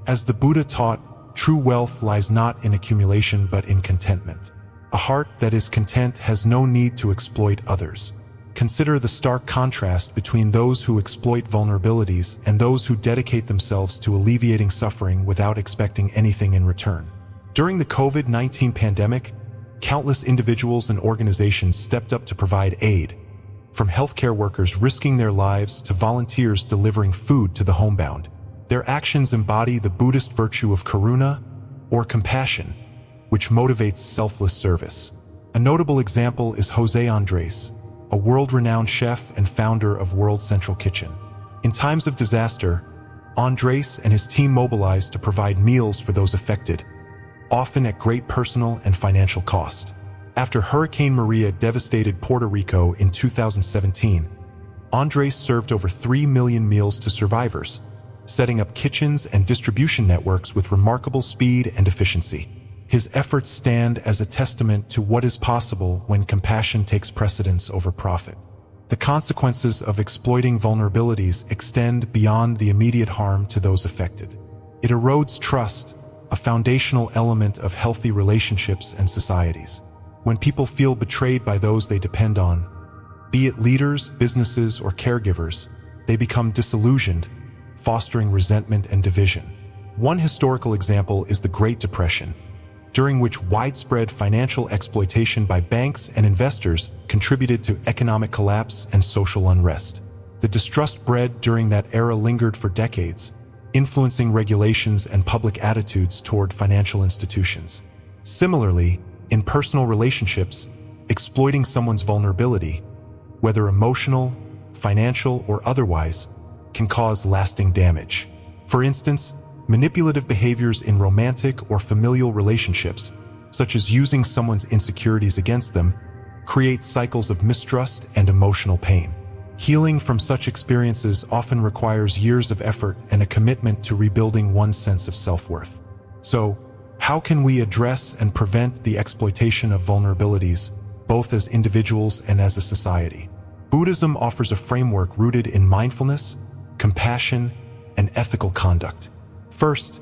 as the Buddha taught, true wealth lies not in accumulation but in contentment. A heart that is content has no need to exploit others. Consider the stark contrast between those who exploit vulnerabilities and those who dedicate themselves to alleviating suffering without expecting anything in return. During the COVID-19 pandemic, countless individuals and organizations stepped up to provide aid, from healthcare workers risking their lives to volunteers delivering food to the homebound. Their actions embody the Buddhist virtue of karuna, or compassion, which motivates selfless service. A notable example is Jose Andres, a world-renowned chef and founder of World Central Kitchen. In times of disaster, Andres and his team mobilized to provide meals for those affected, often at great personal and financial cost. After Hurricane Maria devastated Puerto Rico in 2017, Andres served over 3 million meals to survivors, setting up kitchens and distribution networks with remarkable speed and efficiency. His efforts stand as a testament to what is possible when compassion takes precedence over profit. The consequences of exploiting vulnerabilities extend beyond the immediate harm to those affected. It erodes trust, a foundational element of healthy relationships and societies. When people feel betrayed by those they depend on, be it leaders, businesses, or caregivers, they become disillusioned, fostering resentment and division. One historical example is the Great Depression, during which widespread financial exploitation by banks and investors contributed to economic collapse and social unrest. The distrust bred during that era lingered for decades, influencing regulations and public attitudes toward financial institutions. Similarly, in personal relationships, exploiting someone's vulnerability, whether emotional, financial, or otherwise, can cause lasting damage. For instance, manipulative behaviors in romantic or familial relationships, such as using someone's insecurities against them, create cycles of mistrust and emotional pain. Healing from such experiences often requires years of effort and a commitment to rebuilding one's sense of self-worth. So, how can we address and prevent the exploitation of vulnerabilities, both as individuals and as a society? Buddhism offers a framework rooted in mindfulness, compassion, and ethical conduct. First,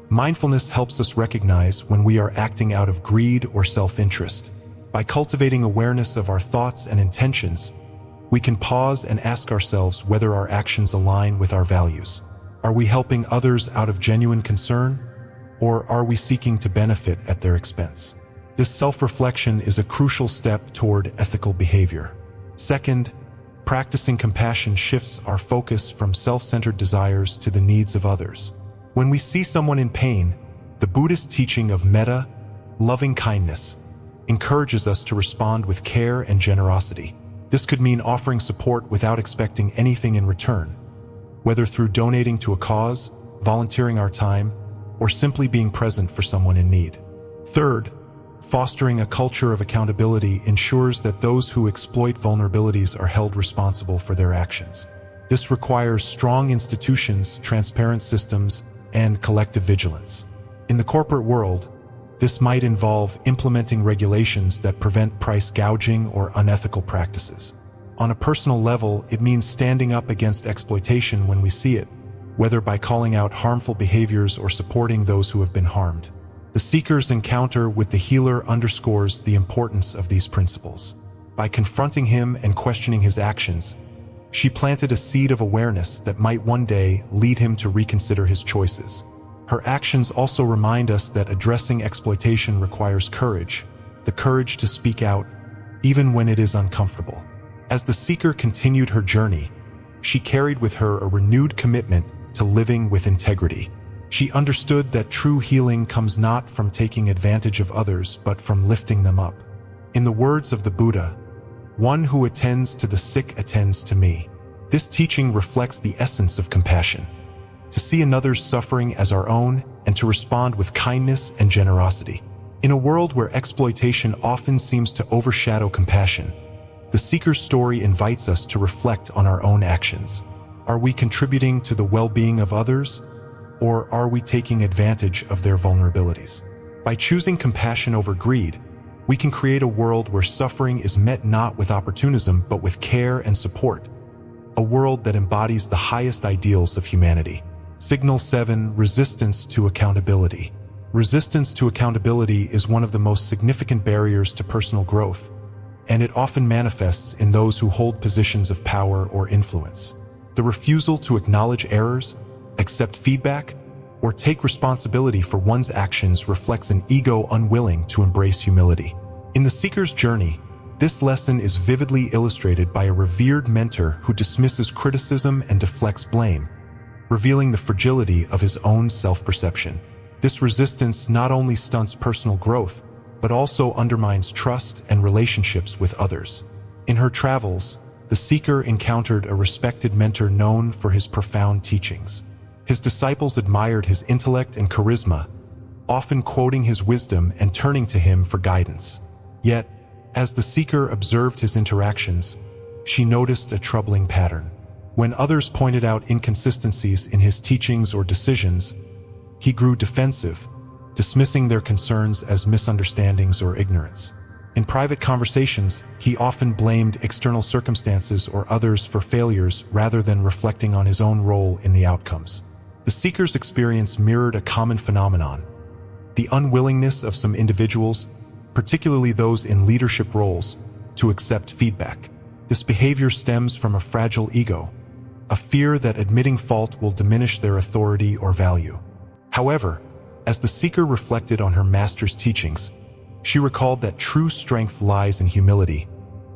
mindfulness helps us recognize when we are acting out of greed or self-interest. By cultivating awareness of our thoughts and intentions, we can pause and ask ourselves whether our actions align with our values. Are we helping others out of genuine concern, or are we seeking to benefit at their expense? This self-reflection is a crucial step toward ethical behavior. Second, practicing compassion shifts our focus from self-centered desires to the needs of others. When we see someone in pain, the Buddhist teaching of metta, loving kindness, encourages us to respond with care and generosity. This could mean offering support without expecting anything in return, whether through donating to a cause, volunteering our time, or simply being present for someone in need. Third, fostering a culture of accountability ensures that those who exploit vulnerabilities are held responsible for their actions. This requires strong institutions, transparent systems, and collective vigilance. In the corporate world, this might involve implementing regulations that prevent price gouging or unethical practices. On a personal level, it means standing up against exploitation when we see it, whether by calling out harmful behaviors or supporting those who have been harmed. The seeker's encounter with the healer underscores the importance of these principles. By confronting him and questioning his actions, she planted a seed of awareness that might one day lead him to reconsider his choices. Her actions also remind us that addressing exploitation requires courage, the courage to speak out, even when it is uncomfortable. As the seeker continued her journey, she carried with her a renewed commitment to living with integrity. She understood that true healing comes not from taking advantage of others, but from lifting them up. In the words of the Buddha, "One who attends to the sick attends to me." This teaching reflects the essence of compassion: to see another's suffering as our own and to respond with kindness and generosity. In a world where exploitation often seems to overshadow compassion, the seeker's story invites us to reflect on our own actions. Are we contributing to the well-being of others, or are we taking advantage of their vulnerabilities? By choosing compassion over greed, we can create a world where suffering is met not with opportunism but with care and support. A world that embodies the highest ideals of humanity. Signal 7. Resistance to accountability. Resistance to accountability is one of the most significant barriers to personal growth, and it often manifests in those who hold positions of power or influence. The refusal to acknowledge errors, accept feedback, or take responsibility for one's actions reflects an ego unwilling to embrace humility. In the seeker's journey, this lesson is vividly illustrated by a revered mentor who dismisses criticism and deflects blame, revealing the fragility of his own self-perception. This resistance not only stunts personal growth, but also undermines trust and relationships with others. In her travels, the seeker encountered a respected mentor known for his profound teachings. His disciples admired his intellect and charisma, often quoting his wisdom and turning to him for guidance. Yet, as the seeker observed his interactions, she noticed a troubling pattern. When others pointed out inconsistencies in his teachings or decisions, he grew defensive, dismissing their concerns as misunderstandings or ignorance. In private conversations, he often blamed external circumstances or others for failures rather than reflecting on his own role in the outcomes. The seeker's experience mirrored a common phenomenon: the unwillingness of some individuals, particularly those in leadership roles, to accept feedback. This behavior stems from a fragile ego, a fear that admitting fault will diminish their authority or value. However, as the seeker reflected on her master's teachings, she recalled that true strength lies in humility,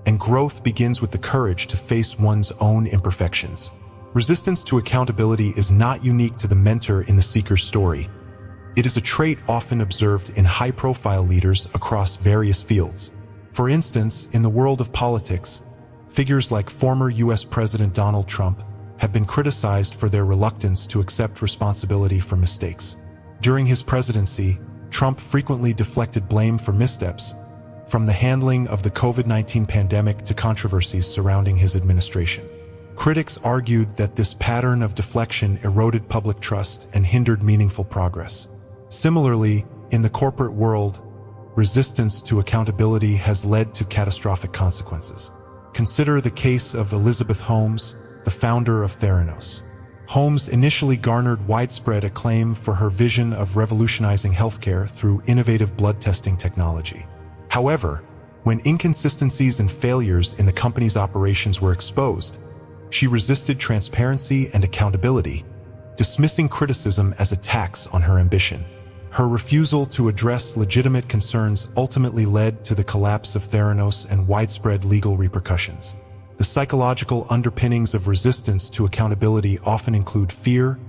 and growth begins with the courage to face one's own imperfections. Resistance to accountability is not unique to the mentor in the seeker's story. It is a trait often observed in high-profile leaders across various fields. For instance, in the world of politics, figures like former U.S. President Donald Trump have been criticized for their reluctance to accept responsibility for mistakes. During his presidency, Trump frequently deflected blame for missteps, from the handling of the COVID-19 pandemic to controversies surrounding his administration. Critics argued that this pattern of deflection eroded public trust and hindered meaningful progress. Similarly, in the corporate world, resistance to accountability has led to catastrophic consequences. Consider the case of Elizabeth Holmes, the founder of Theranos. Holmes initially garnered widespread acclaim for her vision of revolutionizing healthcare through innovative blood testing technology. However, when inconsistencies and failures in the company's operations were exposed, she resisted transparency and accountability, dismissing criticism as attacks on her ambition. Her refusal to address legitimate concerns ultimately led to the collapse of Theranos and widespread legal repercussions. The psychological underpinnings of resistance to accountability often include fear,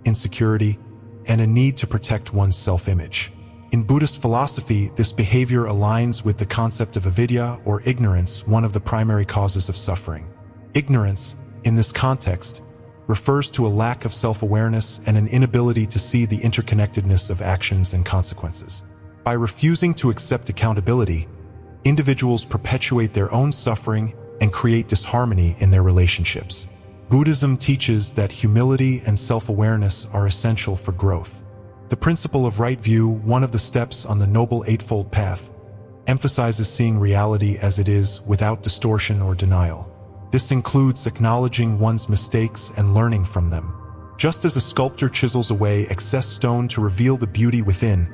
insecurity, and a need to protect one's self-image. In Buddhist philosophy, this behavior aligns with the concept of avidya, or ignorance, one of the primary causes of suffering. Ignorance, in this context, refers to a lack of self-awareness and an inability to see the interconnectedness of actions and consequences. By refusing to accept accountability, individuals perpetuate their own suffering and create disharmony in their relationships. Buddhism teaches that humility and self-awareness are essential for growth. The principle of right view, one of the steps on the Noble Eightfold Path, emphasizes seeing reality as it is without distortion or denial. This includes acknowledging one's mistakes and learning from them. Just as a sculptor chisels away excess stone to reveal the beauty within,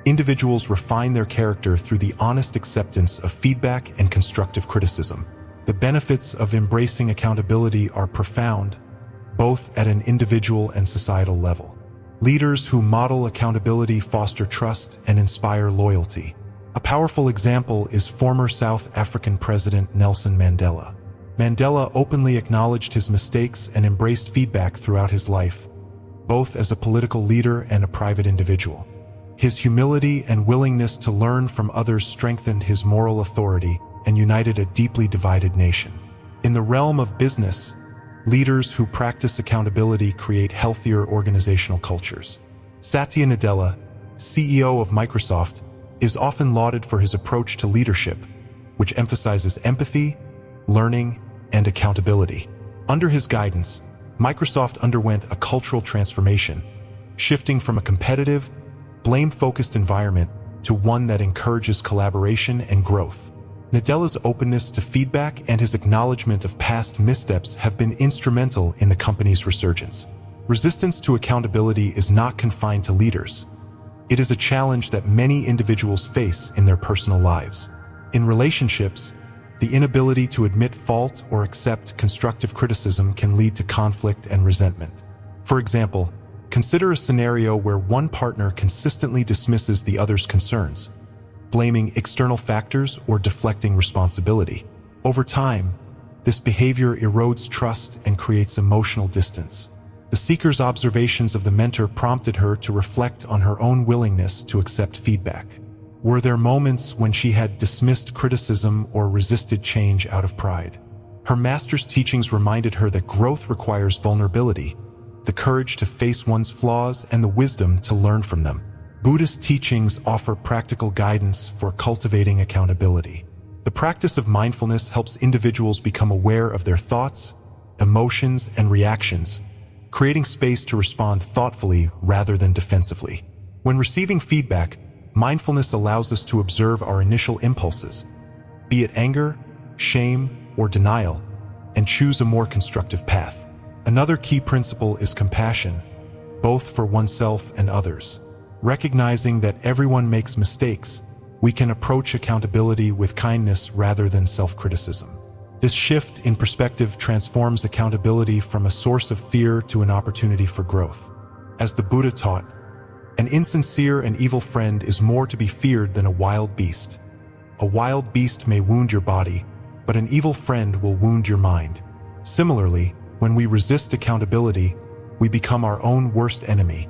individuals refine their character through the honest acceptance of feedback and constructive criticism. The benefits of embracing accountability are profound, both at an individual and societal level. Leaders who model accountability foster trust and inspire loyalty. A powerful example is former South African President Nelson Mandela. Mandela openly acknowledged his mistakes and embraced feedback throughout his life, both as a political leader and a private individual. His humility and willingness to learn from others strengthened his moral authority and united a deeply divided nation. In the realm of business, leaders who practice accountability create healthier organizational cultures. Satya Nadella, CEO of Microsoft, is often lauded for his approach to leadership, which emphasizes empathy, learning, and accountability. Under his guidance, Microsoft underwent a cultural transformation, shifting from a competitive, blame-focused environment to one that encourages collaboration and growth. Nadella's openness to feedback and his acknowledgement of past missteps have been instrumental in the company's resurgence. Resistance to accountability is not confined to leaders. It is a challenge that many individuals face in their personal lives. In relationships, the inability to admit fault or accept constructive criticism can lead to conflict and resentment. For example, consider a scenario where one partner consistently dismisses the other's concerns, blaming external factors or deflecting responsibility. Over time, this behavior erodes trust and creates emotional distance. The seeker's observations of the mentor prompted her to reflect on her own willingness to accept feedback. Were there moments when she had dismissed criticism or resisted change out of pride? Her master's teachings reminded her that growth requires vulnerability, the courage to face one's flaws, and the wisdom to learn from them. Buddhist teachings offer practical guidance for cultivating accountability. The practice of mindfulness helps individuals become aware of their thoughts, emotions, and reactions, creating space to respond thoughtfully rather than defensively. When receiving feedback, mindfulness allows us to observe our initial impulses, be it anger, shame, or denial, and choose a more constructive path. Another key principle is compassion, both for oneself and others. Recognizing that everyone makes mistakes, we can approach accountability with kindness rather than self-criticism. This shift in perspective transforms accountability from a source of fear to an opportunity for growth. As the Buddha taught, an insincere and evil friend is more to be feared than a wild beast. A wild beast may wound your body, but an evil friend will wound your mind. Similarly, when we resist accountability, we become our own worst enemy,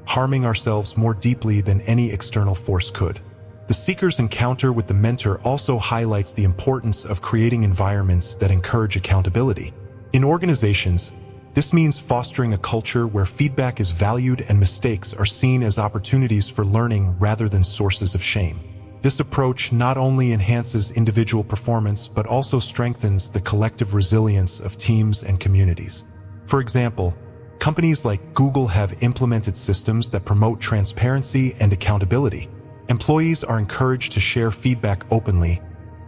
harming ourselves more deeply than any external force could. The seeker's encounter with the mentor also highlights the importance of creating environments that encourage accountability. In organizations, this means fostering a culture where feedback is valued and mistakes are seen as opportunities for learning rather than sources of shame. This approach not only enhances individual performance but also strengthens the collective resilience of teams and communities. For example, companies like Google have implemented systems that promote transparency and accountability. Employees are encouraged to share feedback openly,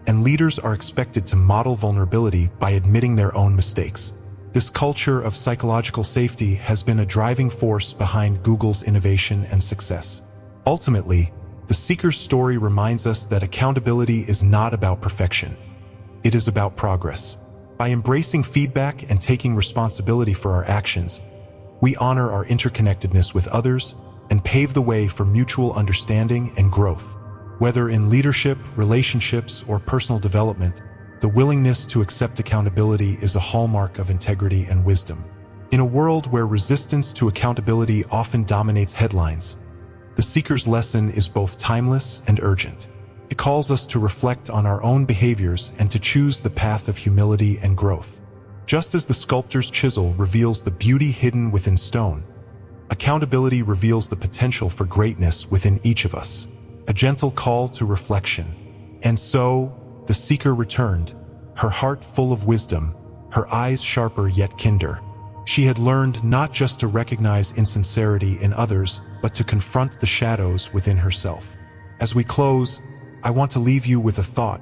and leaders are expected to model vulnerability by admitting their own mistakes. This culture of psychological safety has been a driving force behind Google's innovation and success. Ultimately, the seeker's story reminds us that accountability is not about perfection. It is about progress. By embracing feedback and taking responsibility for our actions, we honor our interconnectedness with others and pave the way for mutual understanding and growth. Whether in leadership, relationships, or personal development, the willingness to accept accountability is a hallmark of integrity and wisdom. In a world where resistance to accountability often dominates headlines, the seeker's lesson is both timeless and urgent. It calls us to reflect on our own behaviors and to choose the path of humility and growth. Just as the sculptor's chisel reveals the beauty hidden within stone, accountability reveals the potential for greatness within each of us. A gentle call to reflection. And so, the seeker returned, her heart full of wisdom, her eyes sharper yet kinder. She had learned not just to recognize insincerity in others, but to confront the shadows within herself. As we close, I want to leave you with a thought.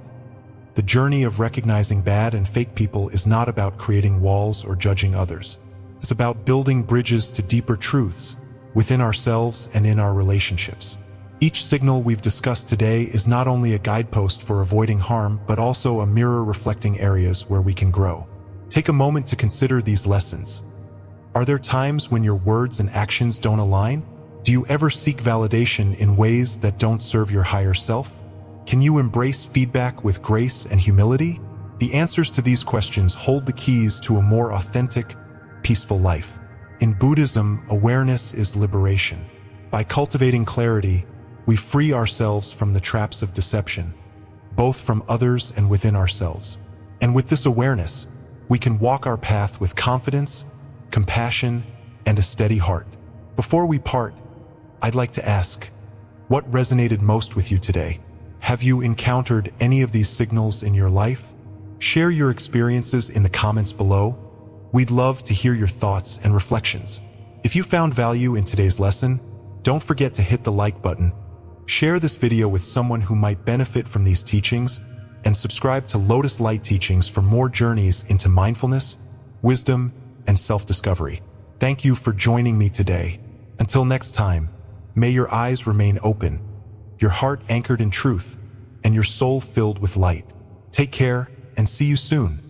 The journey of recognizing bad and fake people is not about creating walls or judging others. It's about building bridges to deeper truths within ourselves and in our relationships. Each signal we've discussed today is not only a guidepost for avoiding harm, but also a mirror reflecting areas where we can grow. Take a moment to consider these lessons. Are there times when your words and actions don't align? Do you ever seek validation in ways that don't serve your higher self? Can you embrace feedback with grace and humility? The answers to these questions hold the keys to a more authentic, peaceful life. In Buddhism, awareness is liberation. By cultivating clarity, we free ourselves from the traps of deception, both from others and within ourselves. And with this awareness, we can walk our path with confidence, compassion, and a steady heart. Before we part, I'd like to ask, what resonated most with you today? Have you encountered any of these signals in your life? Share your experiences in the comments below. We'd love to hear your thoughts and reflections. If you found value in today's lesson, don't forget to hit the like button, share this video with someone who might benefit from these teachings, and subscribe to Lotus Light Teachings for more journeys into mindfulness, wisdom, and self-discovery. Thank you for joining me today. Until next time, may your eyes remain open, your heart anchored in truth, and your soul filled with light. Take care and see you soon.